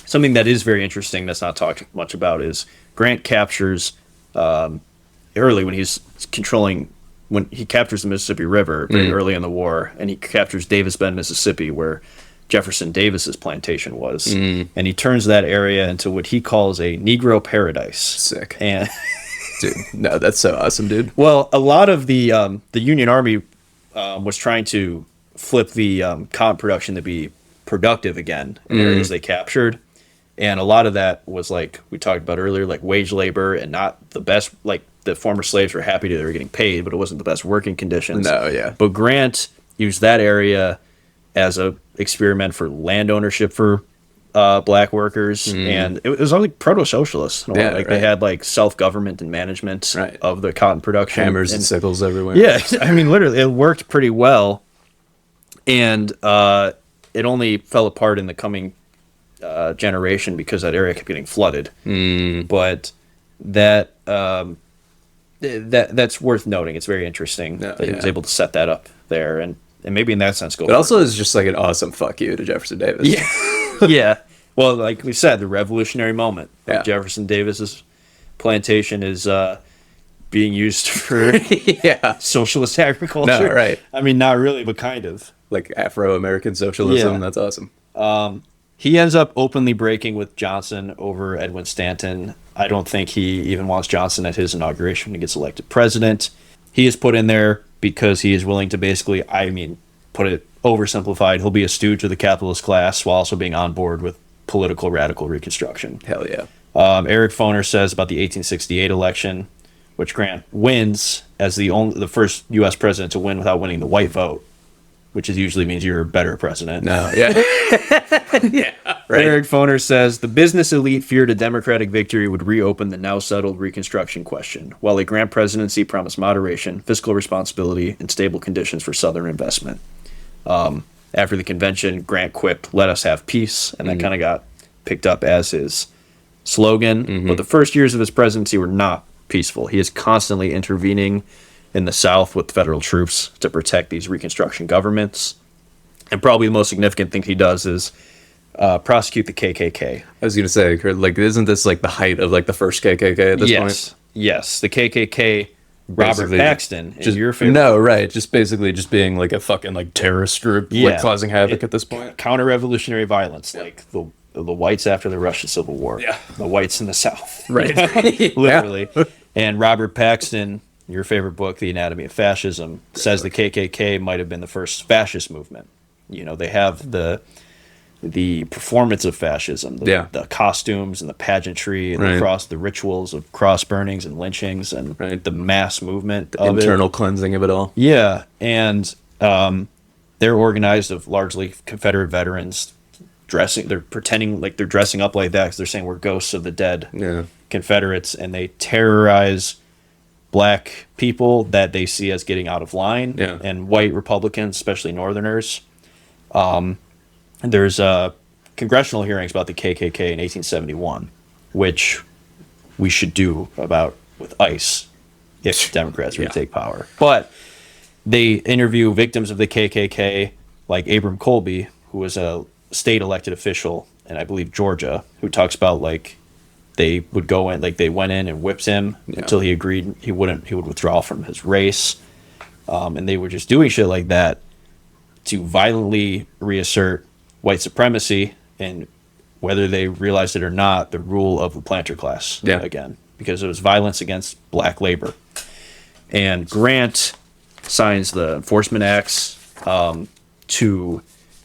Something that is very interesting that's not talked much about is Grant captures early when he's controlling. When he captures the Mississippi River very early in the war, and he captures Davis Bend, Mississippi, where Jefferson Davis's plantation was, and he turns that area into what he calls a Negro paradise.
Sick.
And
dude, no, that's so awesome, dude.
Well, a lot of the Union Army was trying to flip the cotton production to be productive again in areas they captured, and a lot of that was like we talked about earlier, like wage labor and not the best. Like the former slaves were happy that they were getting paid, but it wasn't the best working conditions.
No, yeah.
But Grant used that area as a experiment for land ownership for black workers, and it was all like proto-socialist. They had like self-government and management of the cotton production,
hammers and sickles everywhere.
Yeah, I mean, literally, it worked pretty well, and it only fell apart in the coming generation because that area kept getting flooded. But that's worth noting. It's very interesting that he was able to set that up there, and maybe in that sense go.
But also is just like an awesome fuck you to Jefferson Davis.
Yeah, yeah. Well, like we said, the revolutionary moment. Like Jefferson Davis's plantation is being used for socialist agriculture.
No, right.
I mean, not really, but kind of
like Afro-American socialism.
Yeah.
That's awesome.
He ends up openly breaking with Johnson over Edwin Stanton. I don't think he even wants Johnson at his inauguration when he gets elected president. He is put in there because he is willing to basically, put it oversimplified, he'll be a stooge of the capitalist class while also being on board with political radical reconstruction.
Hell yeah.
Eric Foner says about the 1868 election, which Grant wins as the first U.S. president to win without winning the white vote, which usually means you're a better president.
No, yeah. Yeah, right.
Eric Foner says the business elite feared a Democratic victory would reopen the now settled Reconstruction question, while a Grant presidency promised moderation, fiscal responsibility, and stable conditions for Southern investment. After the convention, Grant quipped, "Let us have peace," and that kind of got picked up as his slogan. But the first years of his presidency were not peaceful. He is constantly intervening in the South with federal troops to protect these Reconstruction governments. And probably the most significant thing he does is prosecute the KKK.
I was going to say, like, isn't this like the height of like the first KKK at this point?
Yes. The KKK, Robert
Basically,
Paxton, is
just
your favorite.
No, right. Just basically just being like a fucking like terrorist group, like causing havoc at this point.
Counter-revolutionary violence, like the whites after the Russian Civil War.
Yeah.
The whites in the South.
Right.
Literally. Yeah. And Robert Paxton, your favorite book, The Anatomy of Fascism, says the KKK might have been the first fascist movement. You know, they have the performance of fascism, the costumes and the pageantry and the rituals of cross burnings and lynchings and the mass movement,
the internal cleansing of it all.
Yeah, and they're organized of largely Confederate veterans they're pretending like they're dressing up like that because they're saying we're ghosts of the dead Confederates, and they terrorize black people that they see as getting out of line, and white Republicans, especially Northerners. There's congressional hearings about the KKK in 1871, which we should do with ICE if Democrats were to take power. But they interview victims of the KKK, like Abram Colby, who was a state elected official in, I believe, Georgia, who talks about like they would go in, like they went in and whipped him until he agreed he would withdraw from his race, and they were just doing shit like that to violently reassert white supremacy and, whether they realized it or not, the rule of the planter class again, because it was violence against black labor. And Grant signs the Enforcement Acts to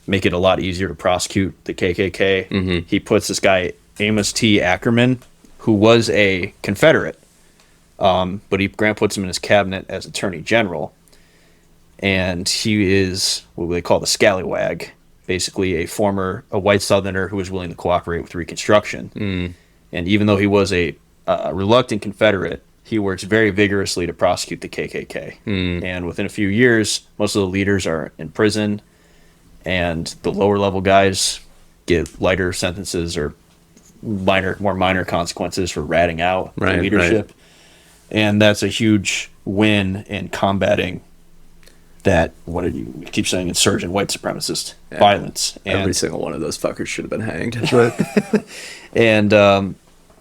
make it a lot easier to prosecute the KKK. He puts this guy, Amos T. Ackerman, who was a Confederate, but Grant puts him in his cabinet as Attorney General. And he is what they call the scallywag, basically a white Southerner who was willing to cooperate with Reconstruction. And even though he was a reluctant Confederate, he works very vigorously to prosecute the KKK. And within a few years, most of the leaders are in prison, and the lower level guys get lighter sentences or more minor consequences for ratting out the leadership. And that's a huge win in combating that, what did you keep saying, insurgent white supremacist violence. And
every single one of those fuckers should have been hanged.
And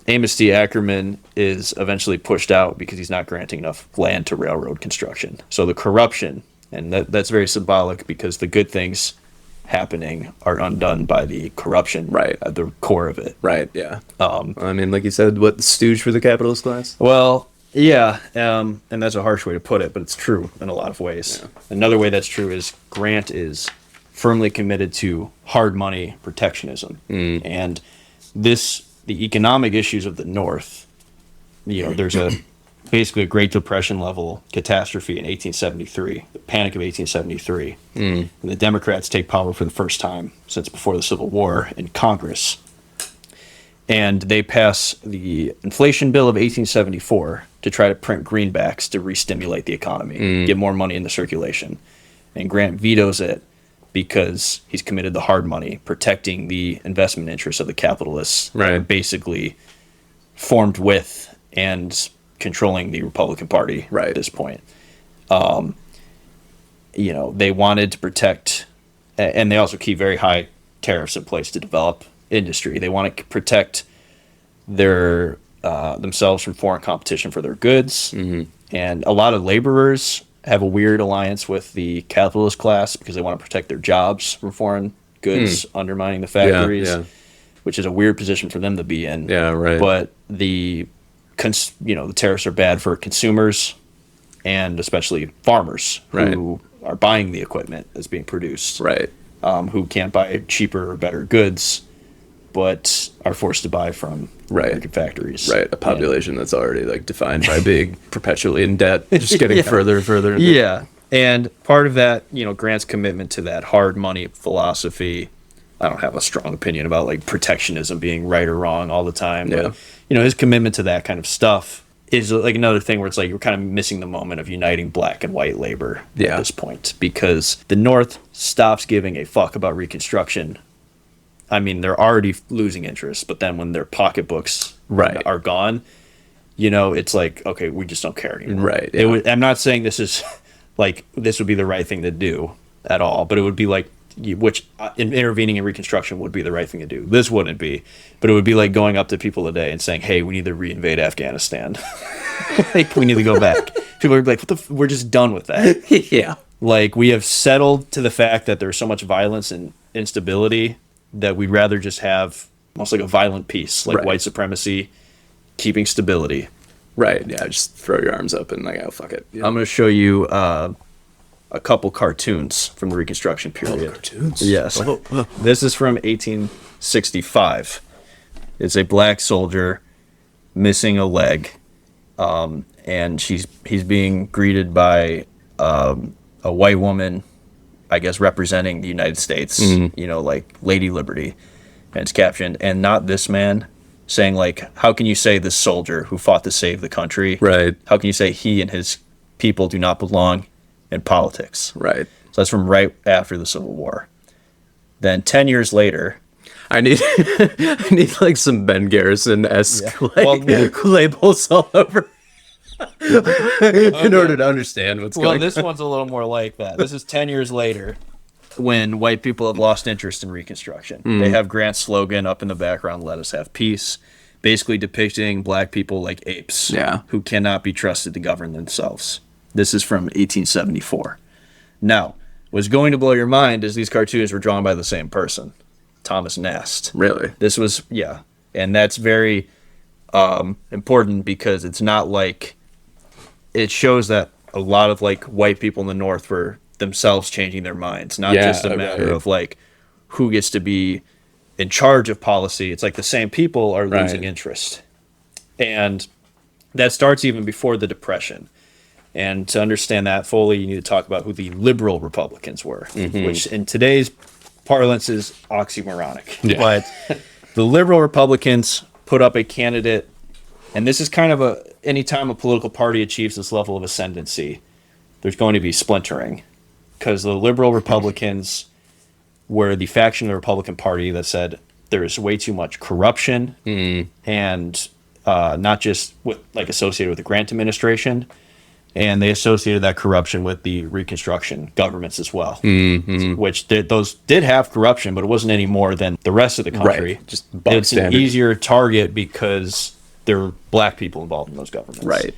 Amos T. Ackerman is eventually pushed out because he's not granting enough land to railroad construction. So the corruption, and that's very symbolic because the good things happening are undone by the corruption at the core of it.
I mean, like you said, what, the stooge for the capitalist class?
Well, yeah, and that's a harsh way to put it, but it's true in a lot of ways. Another way that's true is Grant is firmly committed to hard money protectionism. And the economic issues of the North, there's basically a Great Depression level catastrophe in 1873, the Panic of 1873. And the Democrats take power for the first time since before the Civil War in Congress. And they pass the inflation bill of 1874 to try to print greenbacks to re-stimulate the economy, get more money in the circulation. And Grant vetoes it because he's committed to hard money, protecting the investment interests of the capitalists, basically formed with and controlling the Republican Party at this point. They wanted to protect, and they also keep very high tariffs in place to develop industry. They want to protect their themselves from foreign competition for their goods. And a lot of laborers have a weird alliance with the capitalist class because they want to protect their jobs from foreign goods undermining the factories, which is a weird position for them to be in. But the tariffs are bad for consumers and especially farmers who are buying the equipment that's being produced,
Right.
who can't buy cheaper or better goods, but are forced to buy from American factories.
Right. A population that's already like defined by being perpetually in debt, just getting further and further.
Yeah. And part of that, Grant's commitment to that hard money philosophy. I don't have a strong opinion about like protectionism being right or wrong all the time.
Yeah.
But, his commitment to that kind of stuff is like another thing where it's like you're kind of missing the moment of uniting black and white labor at this point, because the North stops giving a fuck about Reconstruction. I mean, they're already losing interest, but then when their pocketbooks are gone, it's like, okay, we just don't care anymore.
Right. Yeah.
I'm not saying this is like this would be the right thing to do at all, but it would be like intervening in Reconstruction would be the right thing to do. This wouldn't be, but it would be like going up to people today and saying, "Hey, we need to reinvade Afghanistan. Like, we need to go back." People would be like, we're just done with that.
Yeah.
Like, we have settled to the fact that there's so much violence and instability that we'd rather just have almost like a violent peace, like white supremacy, keeping stability.
Right. Yeah. Just throw your arms up and like, oh, fuck it. Yeah.
I'm going to show you a couple cartoons from the Reconstruction period.
Cartoons?
Yes. This is from 1865. It's a black soldier missing a leg, and he's being greeted by a white woman, I guess representing the United States, like Lady Liberty. And it's captioned, "And not this man," saying like, how can you say this soldier who fought to save the country?
Right.
How can you say he and his people do not belong in politics?
Right.
So that's from right after the Civil War. Then 10 years later,
I need like some Ben Garrison-esque labels all over in order to understand what's going on.
Well, this one's a little more like that. This is 10 years later, when white people have lost interest in Reconstruction. They have Grant's slogan up in the background, "Let us have peace," basically depicting black people like apes who cannot be trusted to govern themselves. This is from 1874. Now, what's going to blow your mind is these cartoons were drawn by the same person, Thomas Nast.
Really?
This was, and that's very important because it's not like, it shows that a lot of like white people in the North were themselves changing their minds, not just a matter of like who gets to be in charge of policy. It's like the same people are losing interest. And that starts even before the Depression. And to understand that fully, you need to talk about who the liberal Republicans were, which in today's parlance is oxymoronic. Yeah. But the liberal Republicans put up a candidate, and this is kind of anytime a political party achieves this level of ascendancy, there's going to be splintering. Because the liberal Republicans were the faction of the Republican Party that said there is way too much corruption, and not just associated with the Grant administration, and they associated that corruption with the Reconstruction governments as well, which those did have corruption, but it wasn't any more than the rest of the country.
Right. Just
it's an easier target because there were black people involved in those governments.
Right.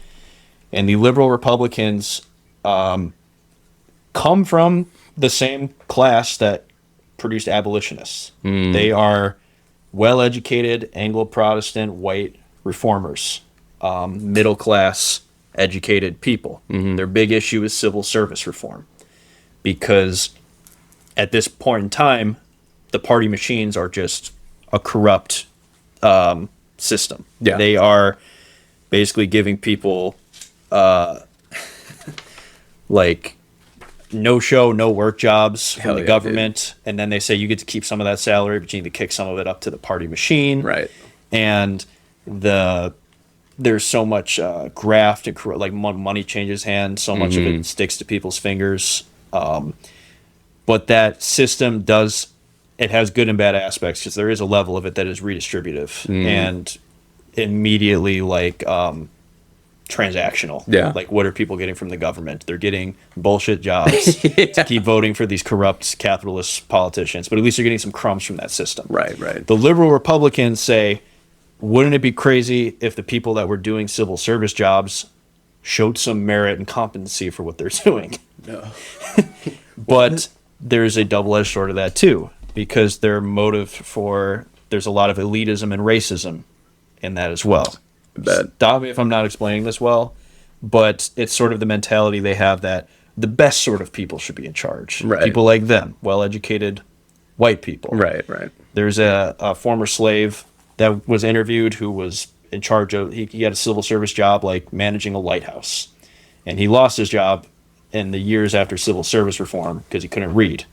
And the liberal Republicans come from the same class that produced abolitionists. They are well-educated Anglo-Protestant white reformers, middle-class educated people. Their big issue is civil service reform, because at this point in time, the party machines are just a corrupt system. Yeah. They are basically giving people like no show, no work jobs from the government. Dude. And then they say you get to keep some of that salary, but you need to kick some of it up to the party machine.
Right.
And there's so much graft and like money changes hands. So much of it sticks to people's fingers. But that system it has good and bad aspects, because there is a level of it that is redistributive and immediately like transactional. Yeah. Like, what are people getting from the government? They're getting bullshit jobs to keep voting for these corrupt capitalist politicians, but at least they're getting some crumbs from that system.
Right, right.
The liberal Republicans say, wouldn't it be crazy if the people that were doing civil service jobs showed some merit and competency for what they're doing? No. But there's a double-edged sword of that too, because their motive there's a lot of elitism and racism in that as well. Stop me if I'm not explaining this well, but it's sort of the mentality they have that, the best sort of people should be in charge.
Right.
People like them, well-educated white people.
Right, right.
There's a former slave that was interviewed who was in charge of, he had a civil service job like managing a lighthouse. And he lost his job in the years after civil service reform because he couldn't read.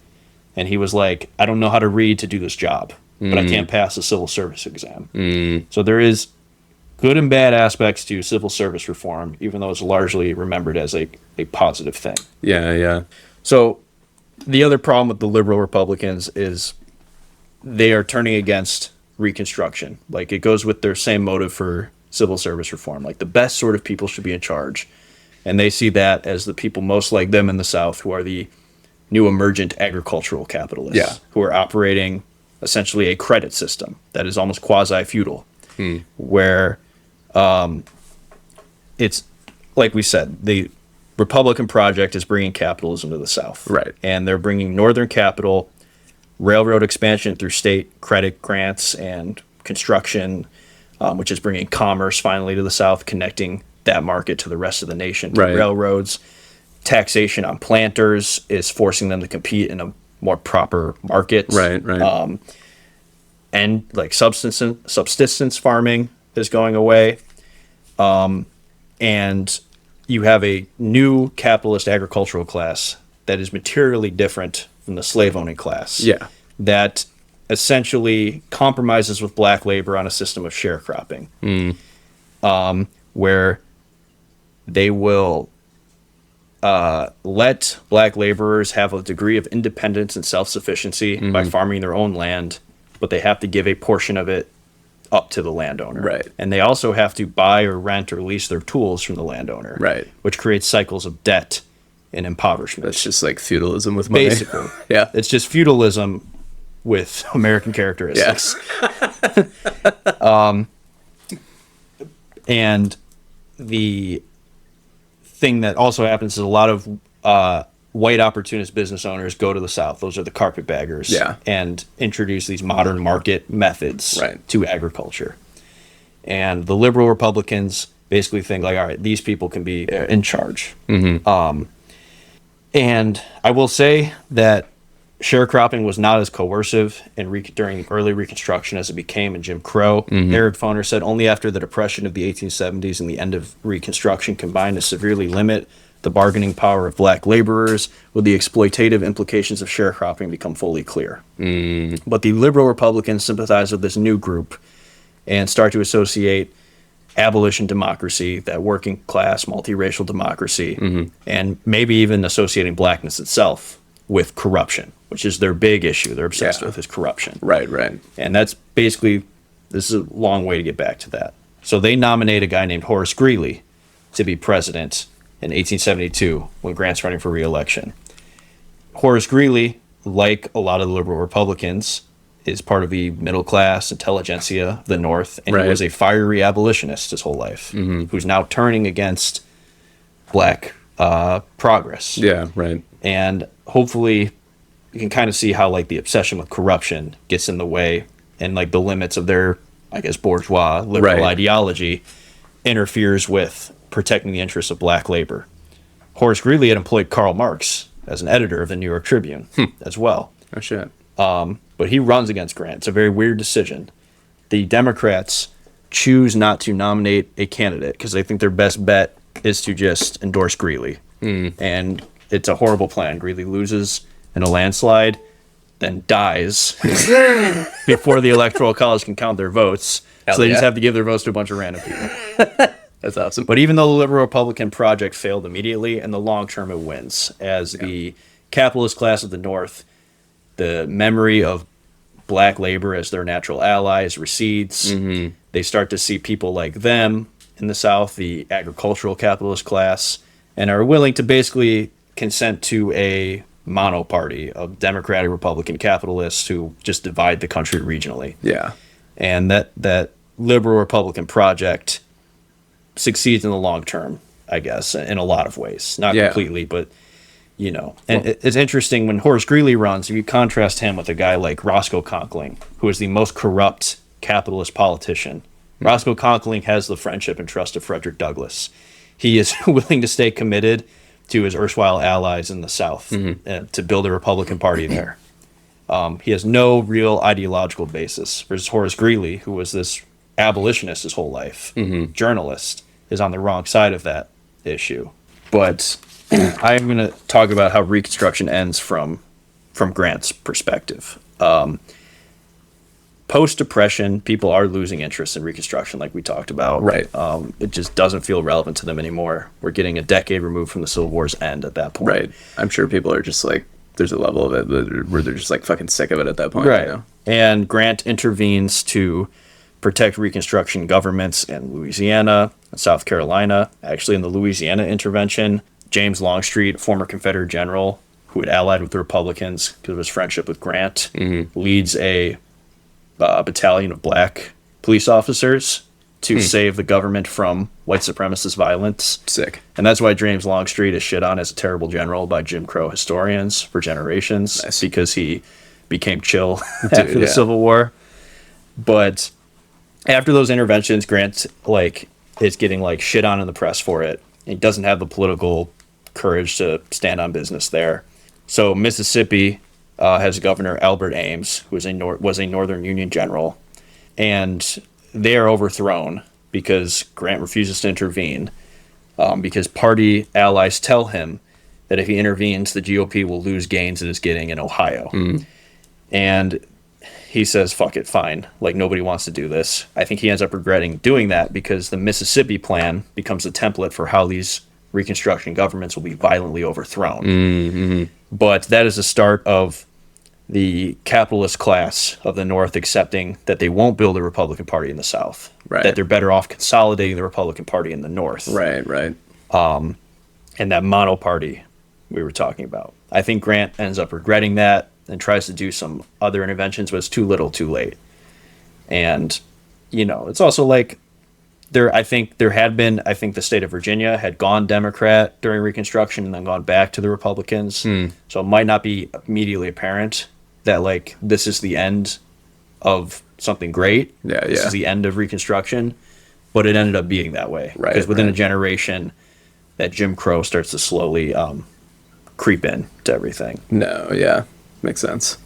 And he was like, I don't know how to read to do this job, but I can't pass the civil service exam. So there is good and bad aspects to civil service reform, even though it's largely remembered as a positive thing.
Yeah, yeah.
So the other problem with the liberal Republicans is they are turning against Reconstruction. Like, it goes with their same motive for civil service reform. Like, the best sort of people should be in charge. And they see that as the people most like them in the South, who are the new emergent agricultural capitalists, who are operating essentially a credit system that is almost quasi-feudal, where it's, like we said, the Republican project is bringing capitalism to the South.
Right.
And they're bringing northern capital, railroad expansion through state credit grants and construction, which is bringing commerce finally to the South, connecting that market to the rest of the nation.
Right.
Railroads, taxation on planters is forcing them to compete in a more proper market.
Right, right.
And like subsistence farming is going away. And you have a new capitalist agricultural class that is materially different from the slave-owning class.
Yeah.
That essentially compromises with black labor on a system of sharecropping, where they will let black laborers have a degree of independence and self-sufficiency by farming their own land, but they have to give a portion of it up to the landowner.
Right.
And they also have to buy or rent or lease their tools from the landowner.
Right.
Which creates cycles of debt and impoverishment.
That's just like feudalism with money.
Basically.
Yeah.
It's just feudalism with American characteristics.
Yeah.
And the thing that also happens is a lot of white opportunist business owners go to the South. Those are the carpetbaggers.
Yeah.
And introduce these modern market methods
Right.
to agriculture. And the liberal Republicans basically think like, all right, these people can be in charge. And I will say that sharecropping was not as coercive during early Reconstruction as it became in Jim Crow. Eric Foner said only after the Depression of the 1870s and the end of Reconstruction combined to severely limit the bargaining power of black laborers would the exploitative implications of sharecropping become fully clear. But the liberal Republicans sympathize with this new group and start to associate abolition democracy, that working class, multiracial democracy, and maybe even associating blackness itself with corruption, which is their big issue they're obsessed with, is corruption.
Right, right.
And that's basically, this is a long way to get back to that. So they nominate a guy named Horace Greeley to be president in 1872 when Grant's running for re-election. Horace Greeley, like a lot of the liberal Republicans, is part of the middle class intelligentsia of the North, and he was a fiery abolitionist his whole life, who's now turning against black progress.
Yeah, right.
And hopefully you can kind of see how like the obsession with corruption gets in the way, and like the limits of their, I guess, bourgeois liberal ideology interferes with protecting the interests of black labor. Horace Greeley had employed Karl Marx as an editor of the New York Tribune as well.
Oh, shit.
But he runs against Grant. It's a very weird decision. The Democrats choose not to nominate a candidate because they think their best bet is to just endorse Greeley. And it's a horrible plan. Greeley loses in a landslide, then dies before the Electoral College can count their votes. So they just have to give their votes to a bunch of random people.
That's awesome.
But even though the Liberal Republican project failed immediately, in the long term it wins. As the capitalist class of the North, the memory of black labor as their natural allies recedes. They start to see people like them in the South, the agricultural capitalist class, and are willing to basically consent to a monoparty of Democratic Republican capitalists who just divide the country regionally.
Yeah.
And that liberal Republican project succeeds in the long term, I guess, in a lot of ways. Not completely, but, you know. And it's interesting when Horace Greeley runs, if you contrast him with a guy like Roscoe Conkling, who is the most corrupt capitalist politician. Roscoe Conkling has the friendship and trust of Frederick Douglass. He is willing to stay committed to his erstwhile allies in the South to build a Republican Party there. He has no real ideological basis. Versus Horace Greeley, who was this abolitionist his whole life, journalist, is on the wrong side of that issue. But I'm going to talk about how Reconstruction ends from Grant's perspective. Post-Depression, people are losing interest in Reconstruction, like we talked about.
Right.
It just doesn't feel relevant to them anymore. We're getting a decade removed from the Civil War's end at that point.
Right. I'm sure people are just like, there's a level of it where they're just like fucking sick of it at that point.
Right.
You know?
And Grant intervenes to protect Reconstruction governments in Louisiana and South Carolina. Actually, in the Louisiana intervention, James Longstreet, former Confederate general who had allied with the Republicans because of his friendship with Grant, leads a battalion of black police officers to save the government from white supremacist violence.
Sick.
And that's why James Longstreet is shit on as a terrible general by Jim Crow historians for generations.
Nice.
Because he became chill after the Civil War. But after those interventions, Grant is getting shit on in the press for it. He doesn't have the political courage to stand on business there. So Mississippi has Governor Albert Ames, who was a Northern Union general, and they are overthrown because Grant refuses to intervene, because party allies tell him that if he intervenes, the GOP will lose gains it is getting in Ohio. And he says, fuck it, fine. Nobody wants to do this. I think he ends up regretting doing that because the Mississippi plan becomes the template for how these Reconstruction governments will be violently overthrown. But that is the start of the capitalist class of the North accepting that they won't build a Republican Party in the South.
Right.
That they're better off consolidating the Republican Party in the North.
Right.
And that mono party we were talking about. I think Grant ends up regretting that and tries to do some other interventions, but it's too little too late. And, it's also I think the state of Virginia had gone Democrat during Reconstruction and then gone back to the Republicans. So it might not be immediately apparent that this is the end of something great. This is the end of Reconstruction, but it ended up being that way.
Right.
Because within a generation, that Jim Crow starts to slowly creep in to everything.
No, yeah. Makes sense.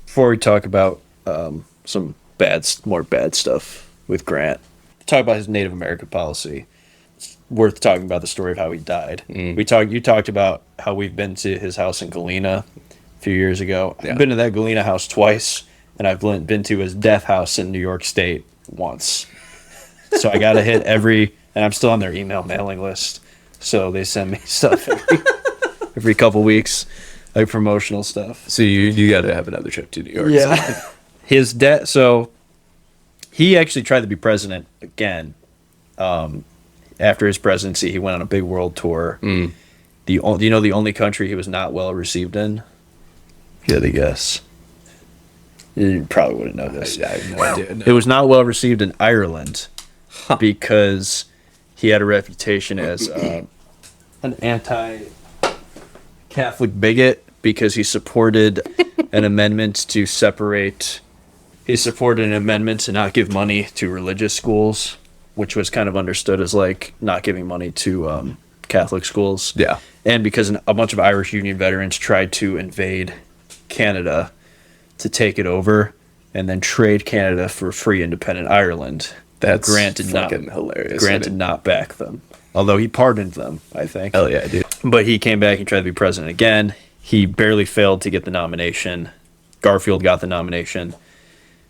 Before we talk about some more bad stuff with Grant, talk about his Native American policy. It's worth talking about the story of how he died. You talked about how we've been to his house in Galena a few years ago. I've been to that Galena house twice, and I've been to his death house in New York State once. So I got to hit and I'm still on their email mailing list. So they send me stuff every couple weeks, promotional stuff.
So you got to have another trip to New York.
Yeah. His death. So he actually tried to be president again. After his presidency, he went on a big world tour. Do you know the only country he was not well received in? You had to guess. You probably wouldn't know this.
I have no idea. No.
It was not well received in Ireland because he had a reputation as an anti-Catholic bigot because he supported an amendment to separate. He supported an amendment to not give money to religious schools, which was kind of understood as not giving money to Catholic schools.
Yeah.
And because a bunch of Irish Union veterans tried to invade Canada to take it over and then trade Canada for free independent Ireland.
That's
fucking
hilarious.
Grant did not back them. Although he pardoned them, I think.
Hell yeah, dude.
But he came back and tried to be president again. He barely failed to get the nomination. Garfield got the nomination,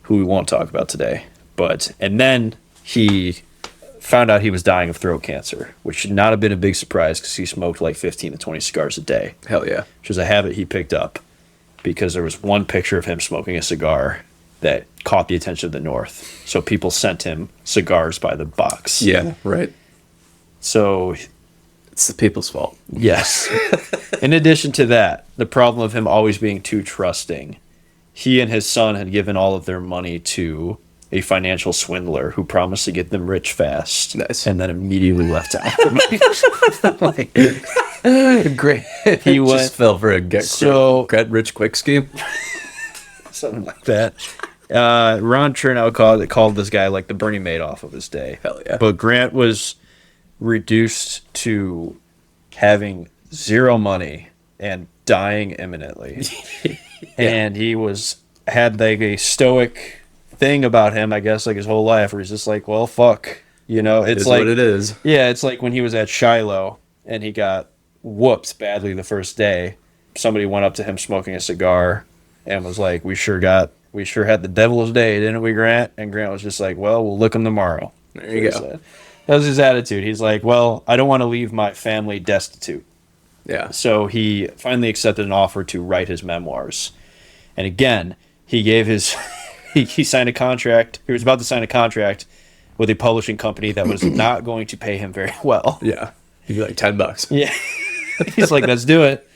who we won't talk about today. And then he found out he was dying of throat cancer, which should not have been a big surprise because he smoked 15 to 20 cigars a day.
Hell yeah.
Which was a habit he picked up because there was one picture of him smoking a cigar that caught the attention of the North. So people sent him cigars by the box.
Yeah, right.
So
it's the people's fault.
Yes. In addition to that, the problem of him always being too trusting, he and his son had given all of their money to a financial swindler who promised to get them rich fast.
Nice.
And then immediately left out.
Great.
He
just fell for a get rich quick scheme.
Something like that. Ron Chernow called this guy the Bernie Madoff of his day.
Hell yeah.
But Grant was reduced to having zero money and dying imminently. And he had like a stoic thing about him, I guess, like his whole life, where he's just like, well, fuck. It's like
what it is.
Yeah, it's like when he was at Shiloh and he got whooped badly the first day. Somebody went up to him smoking a cigar and was like, we sure had the devil's day, didn't we, Grant? And Grant was just like, well, we'll lick him tomorrow.
There you go.
That was his attitude. He's like, well, I don't want to leave my family destitute.
Yeah.
So he finally accepted an offer to write his memoirs. And again, he gave his he signed a contract. He was about to sign a contract with a publishing company that was not going to pay him very well.
Yeah. He'd be like $10.
Yeah. He's like, let's do it.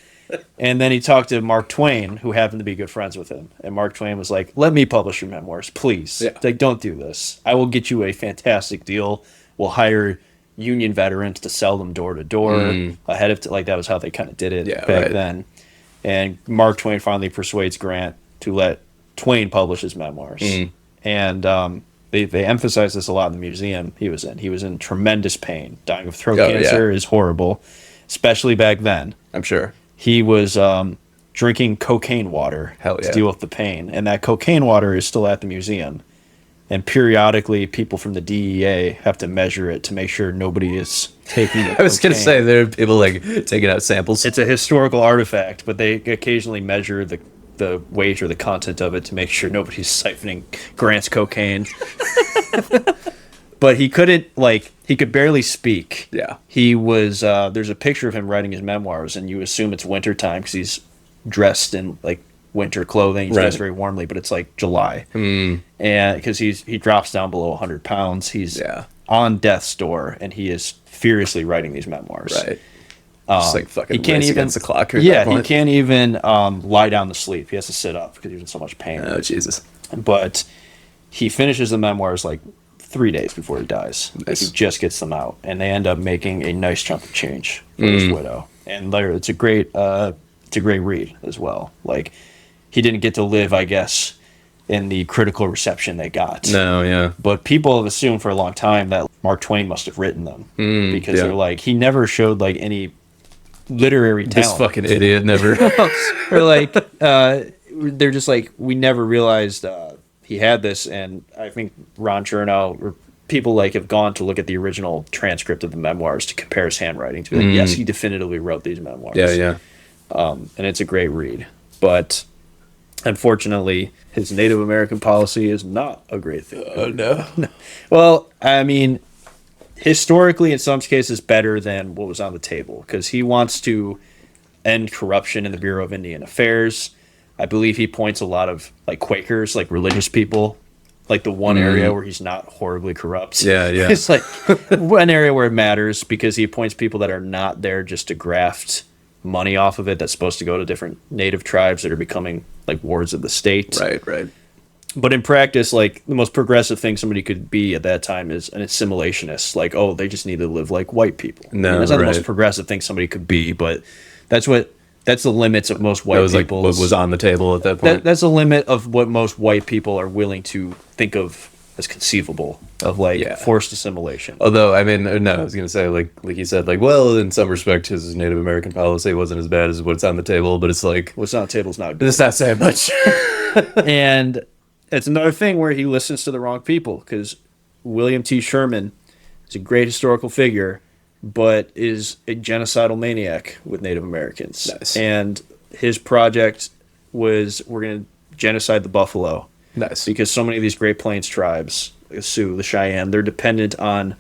And then he talked to Mark Twain, who happened to be good friends with him. And Mark Twain was like, let me publish your memoirs, please.
Yeah.
Like, don't do this. I will get you a fantastic deal. We'll hire union veterans to sell them door to door ahead of like that was how they kind of did it back then. And Mark Twain finally persuades Grant to let Twain publish his memoirs. And they emphasize this a lot in the museum he was in. He was in tremendous pain. Dying of throat cancer is horrible, especially back then.
I'm sure.
He was drinking cocaine water to deal with the pain. And that cocaine water is still at the museum. And periodically, people from the DEA have to measure it to make sure nobody is taking it.
I was going to say, there are people like taking out samples.
It's a historical artifact, but they occasionally measure the weight or the content of it to make sure nobody's siphoning Grant's cocaine. But he could barely speak.
Yeah.
He was, there's a picture of him writing his memoirs, and you assume it's wintertime because he's dressed in like winter clothing. He's dressed very warmly, but it's like July. And because he drops down below 100 pounds, he's on death's door, and he is furiously writing these memoirs.
Right. Just like fucking
he can't even
against the clock. He
can't even lie down to sleep. He has to sit up because he's in so much pain.
Oh, Jesus.
But he finishes the memoirs like 3 days before he dies.
Nice.
Like, he just gets them out, and they end up making a nice chunk of change for his widow. And it's a great read as well. Like, he didn't get to live, I guess, in the critical reception they got.
No, yeah.
But people have assumed for a long time that Mark Twain must have written them because they're like, he never showed like any literary talent.
This fucking idiot never.
Or like, they're just like, we never realized he had this. And I think Ron Chernow or people like have gone to look at the original transcript of the memoirs to compare his handwriting to be like, yes, he definitively wrote these memoirs.
Yeah.
And it's a great read. But unfortunately, his Native American policy is not a great thing.
Oh, no.
Well, I mean, historically, in some cases, better than what was on the table, because he wants to end corruption in the Bureau of Indian Affairs. I believe he points a lot of like Quakers, like religious people, like the one area where he's not horribly corrupt.
Yeah.
It's like one area where it matters because he appoints people that are not there just to graft money off of it that's supposed to go to different native tribes that are becoming like wards of the state.
Right.
But in practice, like the most progressive thing somebody could be at that time is an assimilationist. Like, oh, they just need to live like white people.
No,
that's not the most progressive thing somebody could be, but that's the limits of most white people.
Like what was on the table at that point.
That's a limit of what most white people are willing to think of as conceivable of forced assimilation.
Although, I mean, no, I was going to say, like you said, like, well, in some respect, his Native American policy wasn't as bad as what's on the table, but it's like...
What's on the table is not good.
It's not saying much.
And it's another thing where he listens to the wrong people, because William T. Sherman is a great historical figure, but is a genocidal maniac with Native Americans.
Nice.
And his project was, we're going to genocide the buffalo.
Nice.
Because so many of these Great Plains tribes, the Sioux, the Cheyenne, they're dependent on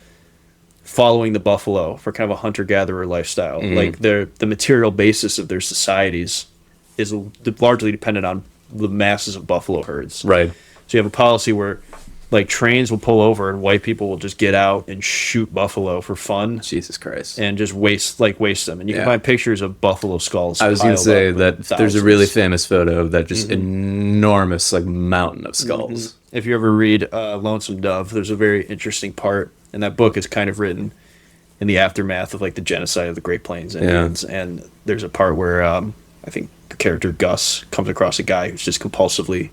following the buffalo for kind of a hunter-gatherer lifestyle. Like the material basis of their societies is largely dependent on the masses of buffalo herds.
Right.
So you have a policy where like trains will pull over and white people will just get out and shoot buffalo for fun.
Jesus Christ.
And just waste them. And you can find pictures of buffalo skulls.
I was going to say that there's a really famous photo of that just
Mm-hmm.
enormous like mountain of skulls.
If you ever read Lonesome Dove, there's a very interesting part, and that book is kind of written in the aftermath of like the genocide of the Great Plains Indians. And there's a part where I think the character Gus comes across a guy who's just compulsively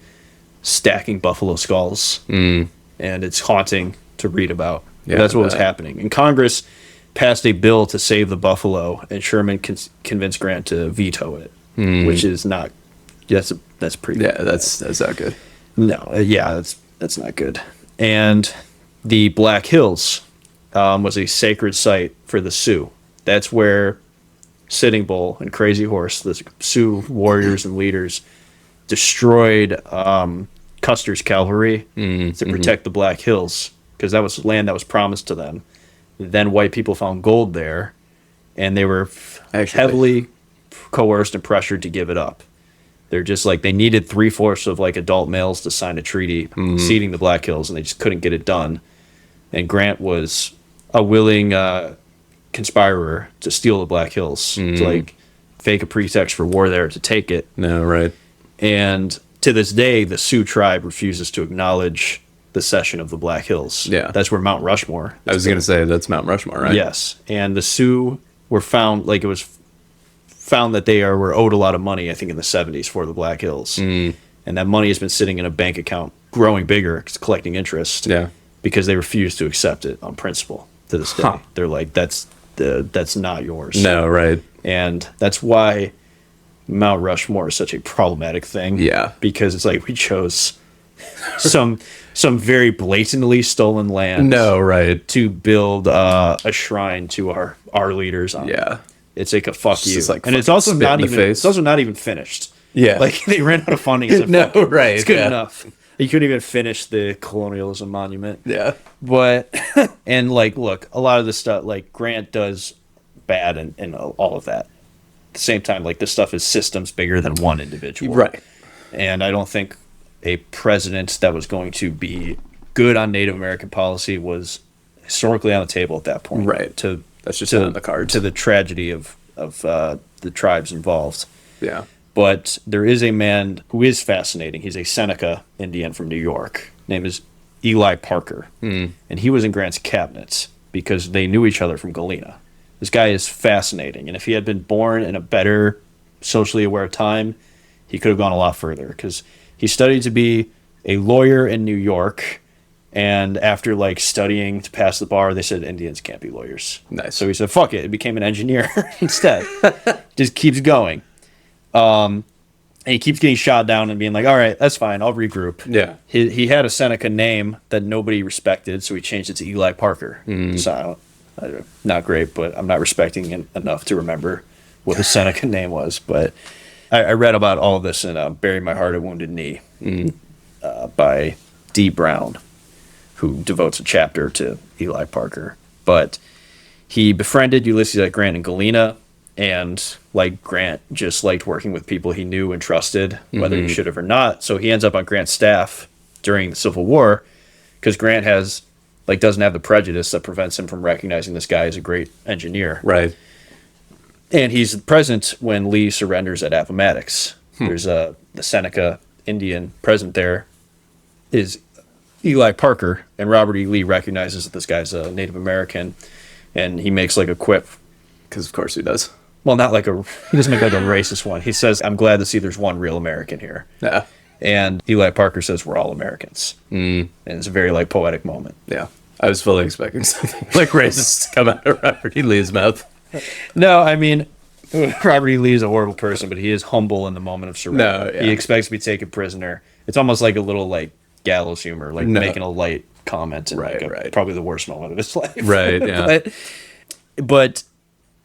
stacking buffalo skulls, and it's haunting to read about.
Yeah,
That's what was happening. And Congress passed a bill to save the buffalo, and Sherman convinced Grant to veto it, which is not. That's pretty.
Yeah, that's not good.
No, that's not good. And the Black Hills was a sacred site for the Sioux. That's where Sitting Bull and Crazy Horse, the Sioux warriors and leaders, destroyed Custer's cavalry to protect the Black Hills, because that was land that was promised to them. Then white people found gold there, and they were heavily coerced and pressured to give it up. They're just like, they needed 3/4 of like adult males to sign a treaty ceding the Black Hills, and they just couldn't get it done. And Grant was a willing conspirer to steal the Black Hills, to like fake a pretext for war there to take it.
No, right.
And to this day, the Sioux tribe refuses to acknowledge the cession of the Black Hills.
Yeah.
That's where Mount Rushmore.
I was going to say that's Mount Rushmore, right?
Yes. And the Sioux were found, like it was found that they were owed a lot of money, I think in the 70s, for the Black Hills. And that money has been sitting in a bank account, growing bigger, collecting interest.
Yeah.
Because they refuse to accept it on principle to this day. They're like, that's not yours.
No, right.
And that's why Mount Rushmore is such a problematic thing.
Yeah.
Because it's like, we chose some very blatantly stolen land.
No, right.
To build a shrine to our leaders on.
Yeah.
It's like a fuck you.
Like,
and it's also not even finished.
Yeah.
Like, they ran out of funding. And said,
no, right.
It's good enough. You couldn't even finish the colonialism monument.
Yeah.
But, and like, look, a lot of this stuff, like, Grant does bad and all of that. At the same time, like, this stuff is systems bigger than one individual.
Right.
And I don't think a president that was going to be good on Native American policy was historically on the table at that point.
Right. That's just on the cards.
To the tragedy of the tribes involved.
Yeah.
But there is a man who is fascinating. He's a Seneca Indian from New York. His name is Ely Parker. And he was in Grant's cabinet because they knew each other from Galena. This guy is fascinating. And if he had been born in a better socially aware time, he could have gone a lot further, because he studied to be a lawyer in New York. And after like studying to pass the bar, they said Indians can't be lawyers.
Nice.
So he said, fuck it. It became an engineer instead. Just keeps going. And he keeps getting shot down and being like, all right, that's fine, I'll regroup.
Yeah.
He had a Seneca name that nobody respected, so he changed it to Ely Parker. So, not great, but I'm not respecting it enough to remember what the Seneca name was. But I read about all of this in Bury My Heart at Wounded Knee by D. Brown, who devotes a chapter to Ely Parker. But he befriended Ulysses at Grant and Galena. And like Grant just liked working with people he knew and trusted, whether he should have or not. So he ends up on Grant's staff during the Civil War, because Grant doesn't have the prejudice that prevents him from recognizing this guy as a great engineer.
Right.
And he's present when Lee surrenders at Appomattox. There's the Seneca Indian present there is Ely Parker, and Robert E. Lee recognizes that this guy's a Native American, and he makes like a quip.
Because of course he does.
Well, not like he doesn't make like a racist one. He says, I'm glad to see there's one real American here.
Yeah.
And Ely Parker says, we're all Americans. And it's a very like poetic moment.
Yeah. I was fully expecting something like racist to come out of Robert E. Lee's mouth.
No, I mean, Robert E. Lee is a horrible person, but he is humble in the moment of surrender.
No, yeah.
He expects to be taken prisoner. It's almost like a little like gallows humor, like making a light comment in probably the worst moment of his life.
Right, yeah.
But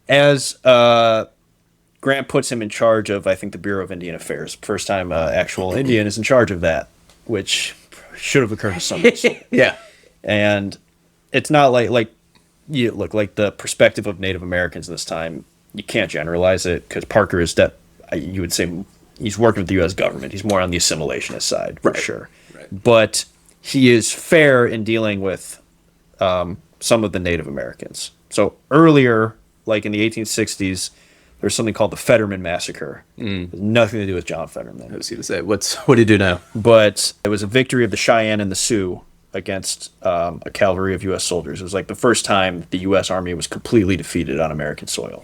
as Grant puts him in charge of, I think, the Bureau of Indian Affairs. First time actual Indian is in charge of that, which should have occurred to someone.
Yeah.
And it's not like you look like the perspective of Native Americans this time. You can't generalize it, because Parker is you would say he's working with the U.S. government. He's more on the assimilationist side for sure. Right. But he is fair in dealing with some of the Native Americans. So earlier, like in the 1860s, there's something called the Fetterman Massacre. It has nothing to do with John Fetterman.
I was going to say, what do you do now?
But it was a victory of the Cheyenne and the Sioux against a cavalry of U.S. soldiers. It was like the first time the U.S. Army was completely defeated on American soil.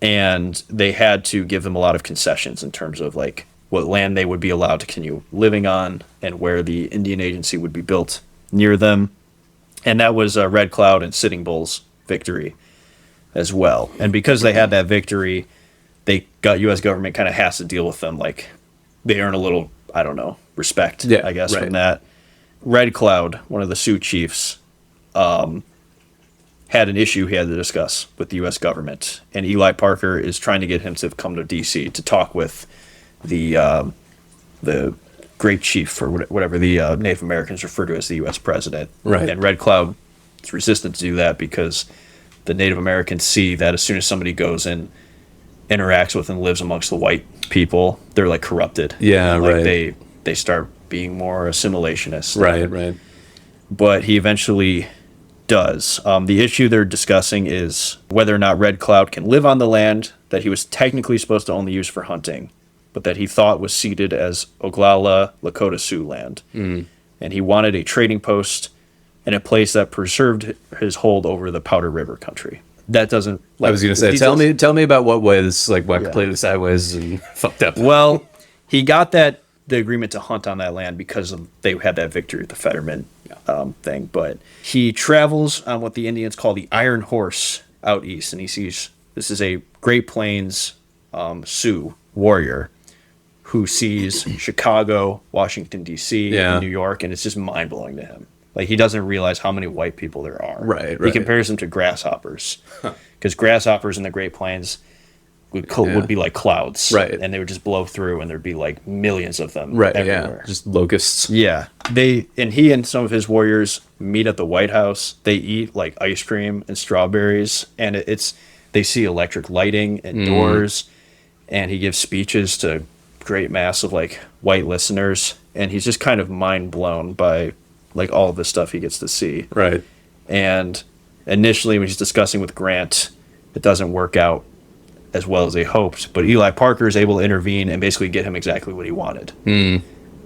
And they had to give them a lot of concessions in terms of like what land they would be allowed to continue living on and where the Indian Agency would be built near them. And that was Red Cloud and Sitting Bull's victory as well. And because they had that victory, they got U.S. government kind of has to deal with them. Like they earn a little, I don't know, respect, I guess, from that. Red Cloud, one of the Sioux chiefs, had an issue he had to discuss with the U.S. government, and Ely Parker is trying to get him to come to D.C. to talk with the Great Chief, or whatever the Native Americans refer to as the U.S. president.
Right.
And Red Cloud is resistant to do that because the Native Americans see that as soon as somebody goes and interacts with and lives amongst the white people, they're like corrupted.
Yeah,
and, like,
right.
They start being more assimilationist.
Right.
But he eventually does. The issue they're discussing is whether or not Red Cloud can live on the land that he was technically supposed to only use for hunting, but that he thought was ceded as Oglala Lakota Sioux land. And he wanted a trading post in a place that preserved his hold over the Powder River country. That doesn't...
I was going to say, tell me about what way this went completely sideways and fucked up.
Well, he got the agreement to hunt on that land because they had that victory with the Fetterman thing. But he travels on what the Indians call the Iron Horse out east, and he sees this is a Great Plains Sioux warrior who sees Chicago, Washington, D.C., and New York, and it's just mind-blowing to him. Like, he doesn't realize how many white people there are.
Right.
He compares them to grasshoppers, because grasshoppers in the Great Plains would be like clouds,
right?
And they would just blow through, and there'd be like millions of them, everywhere.
Just locusts.
Yeah, he and some of his warriors meet at the White House. They eat like ice cream and strawberries, and they see electric lighting and doors, and he gives speeches to great mass of like white listeners, and he's just kind of mind blown by like all of the stuff he gets to see.
Right.
And initially, when he's discussing with Grant, it doesn't work out as well as they hoped, but Ely Parker is able to intervene and basically get him exactly what he wanted.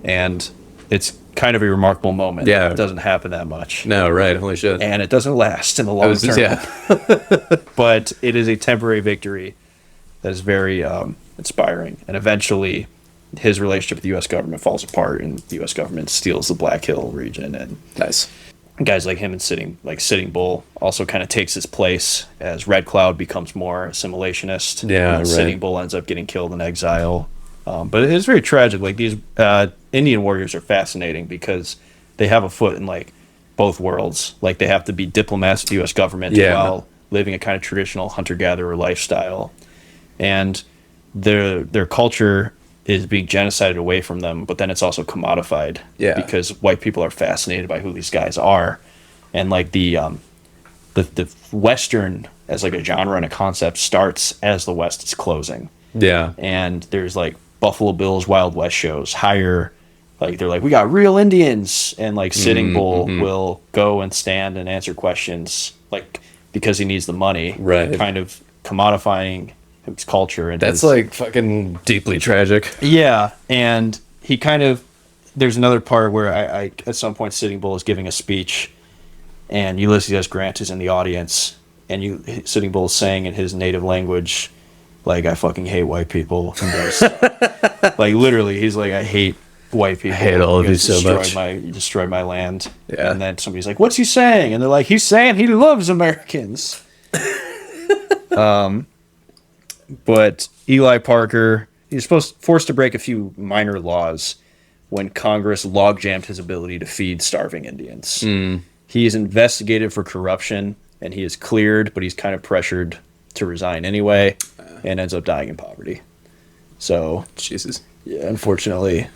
And it's kind of a remarkable moment.
Yeah.
It doesn't happen that much.
No, right. Holy shit.
And it doesn't last in the long term. But it is a temporary victory that is very inspiring. And eventually, his relationship with the U.S. government falls apart, and the U.S. government steals the Black Hill region. And
nice.
Guys like him and Sitting Bull also kind of takes his place as Red Cloud becomes more assimilationist.
Yeah, right.
Sitting Bull ends up getting killed in exile. But it's very tragic. Like, these Indian warriors are fascinating because they have a foot in like both worlds. Like, they have to be diplomats with the U.S. government while living a kind of traditional hunter-gatherer lifestyle, and their culture is being genocided away from them, but then it's also commodified because white people are fascinated by who these guys are. And like the Western as like a genre and a concept starts as the West is closing.
Yeah.
And there's like Buffalo Bill's Wild West shows hire, like they're like, we got real Indians, and like Sitting Bull will go and stand and answer questions like because he needs the money. Right. Kind of commodifying his culture. And
that's like fucking deeply tragic.
Yeah. And he kind of, there's another part where I at some point Sitting Bull is giving a speech, and Ulysses S. Grant is in the audience, and Sitting Bull is saying in his native language, like, I fucking hate white people. Like, literally, he's like, I hate white people.
I hate all of you so much.
You destroyed my land.
Yeah.
And then somebody's like, what's he saying? And they're like, he's saying he loves Americans. But Ely Parker, he's forced to break a few minor laws when Congress logjammed his ability to feed starving Indians. He is investigated for corruption, and he is cleared, but he's kind of pressured to resign anyway, and ends up dying in poverty. So,
Jesus.
Yeah, unfortunately,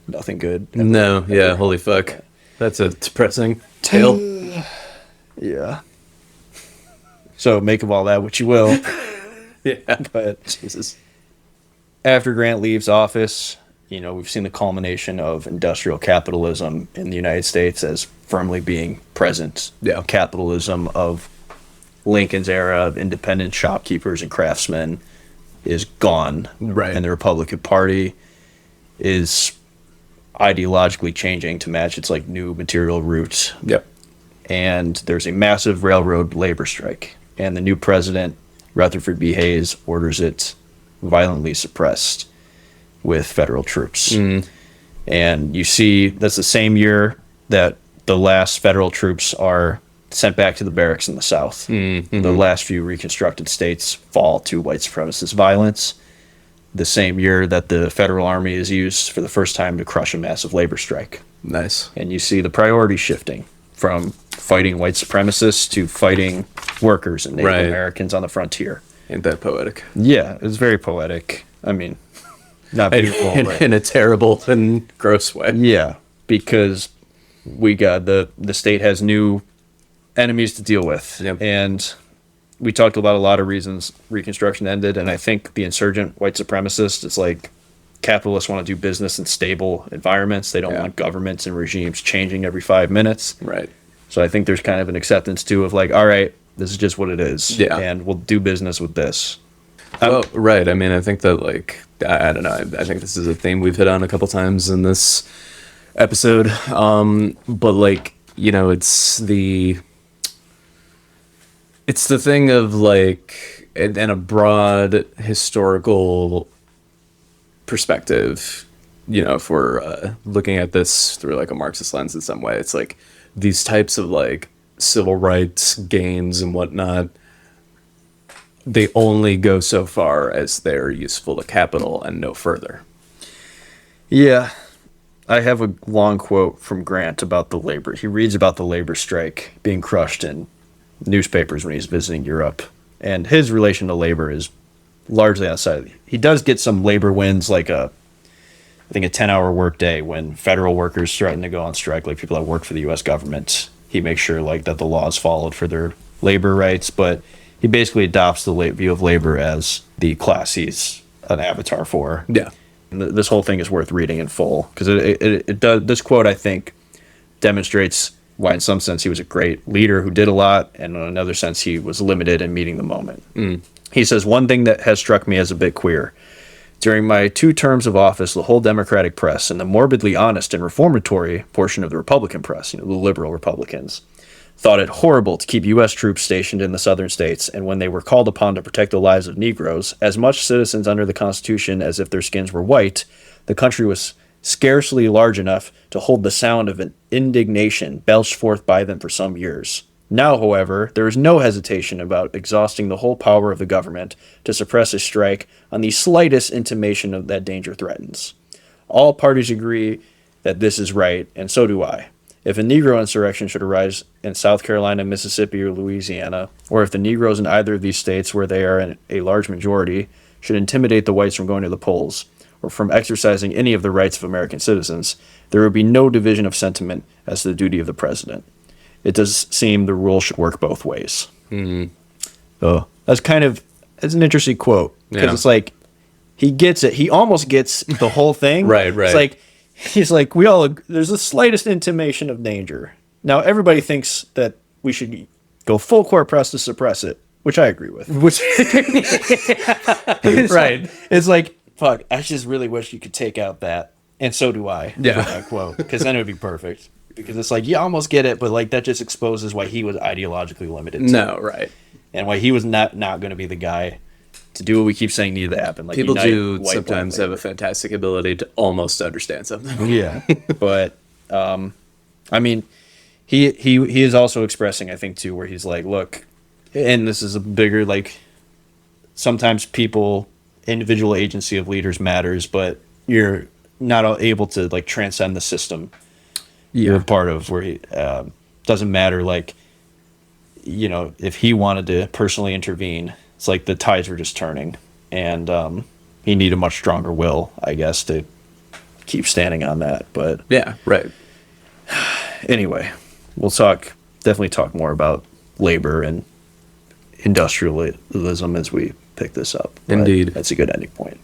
nothing good.
No, yeah, holy fuck. That's a depressing tale.
Yeah. So make of all that what you will.
Yeah.
But Jesus. After Grant leaves office, we've seen the culmination of industrial capitalism in the United States as firmly being present.
Yeah.
Capitalism of Lincoln's era of independent shopkeepers and craftsmen is gone.
Right.
And the Republican Party is ideologically changing to match its like new material roots.
Yep.
And there's a massive railroad labor strike, and the new president, Rutherford B. Hayes, orders it violently suppressed with federal troops. And you see that's the same year that the last federal troops are sent back to the barracks in the South.
Mm-hmm.
The last few reconstructed states fall to white supremacist violence. The same year that the federal army is used for the first time to crush a massive labor strike.
Nice.
And you see the priority shifting from fighting white supremacists to fighting workers and Native Americans on the frontier.
Ain't that poetic?
Yeah, it's very poetic. I mean, not beautiful.
In a terrible and gross way.
Yeah, because we got the state has new enemies to deal with.
Yep.
And we talked about a lot of reasons Reconstruction ended, and I think the insurgent white supremacist is like capitalists want to do business in stable environments. They don't want governments and regimes changing every 5 minutes.
Right.
So I think there's kind of an acceptance too of like, all right, this is just what it is.
Yeah.
And we'll do business with this.
Well, right. I mean, I think that, like, I don't know. I think this is a theme we've hit on a couple times in this episode. But, like, you know, it's the thing of, like, in a broad historical perspective, you know, if we're looking at this through, like, a Marxist lens in some way, it's like these types of, like, civil rights gains and whatnot, they only go so far as they're useful to capital and no further.
Yeah. I have a long quote from Grant about the labor. He reads about the labor strike being crushed in newspapers when he's visiting Europe. And his relation to labor is largely outside. He does get some labor wins, like I think a 10-hour workday when federal workers threaten to go on strike, like people that work for the U.S. government. He makes sure like that the law is followed for their labor rights, but he basically adopts the view of labor as the class he's an avatar for.
Yeah.
And this whole thing is worth reading in full because it does. This quote, I think, demonstrates why, in some sense, he was a great leader who did a lot, and in another sense, he was limited in meeting the moment. He says, "One thing that has struck me as a bit queer. During my 2 terms of office, the whole Democratic press and the morbidly honest and reformatory portion of the Republican press, you know, the liberal Republicans, thought it horrible to keep U.S. troops stationed in the southern states, and when they were called upon to protect the lives of Negroes, as much citizens under the Constitution as if their skins were white, the country was scarcely large enough to hold the sound of an indignation belched forth by them for some years. Now, however, there is no hesitation about exhausting the whole power of the government to suppress a strike on the slightest intimation of that danger threatens. All parties agree that this is right, and so do I. If a Negro insurrection should arise in South Carolina, Mississippi, or Louisiana, or if the Negroes in either of these states where they are in a large majority should intimidate the whites from going to the polls, or from exercising any of the rights of American citizens, there would be no division of sentiment as to the duty of the president. It does seem the rule should work both ways." So that's an interesting quote because it's like he gets it. He almost gets the whole thing.
Right.
It's like he's like there's the slightest intimation of danger. Now everybody thinks that we should go full court press to suppress it, which I agree with. Right. It's like, fuck, I just really wish you could take out that, and so do I.
Yeah.
With that quote, because then it would be perfect. Because it's like you almost get it, but like that just exposes why he was ideologically limited.
No, right.
And why he was not going to be the guy to do what we keep saying needed to happen. Like
People do
white,
sometimes have a fantastic ability to almost understand something.
Yeah, but I mean, he is also expressing, I think, too, where he's like, look, and this is a bigger like. Sometimes individual agency of leaders matters, but you're not able to like transcend the system. You're a part of where he doesn't matter. Like, you know, if he wanted to personally intervene, it's like the tides were just turning, and he needed a much stronger will, I guess, to keep standing on that. But
yeah, right.
Anyway, we'll definitely talk more about labor and industrialism as we pick this up. But
Indeed.
that's a good ending point.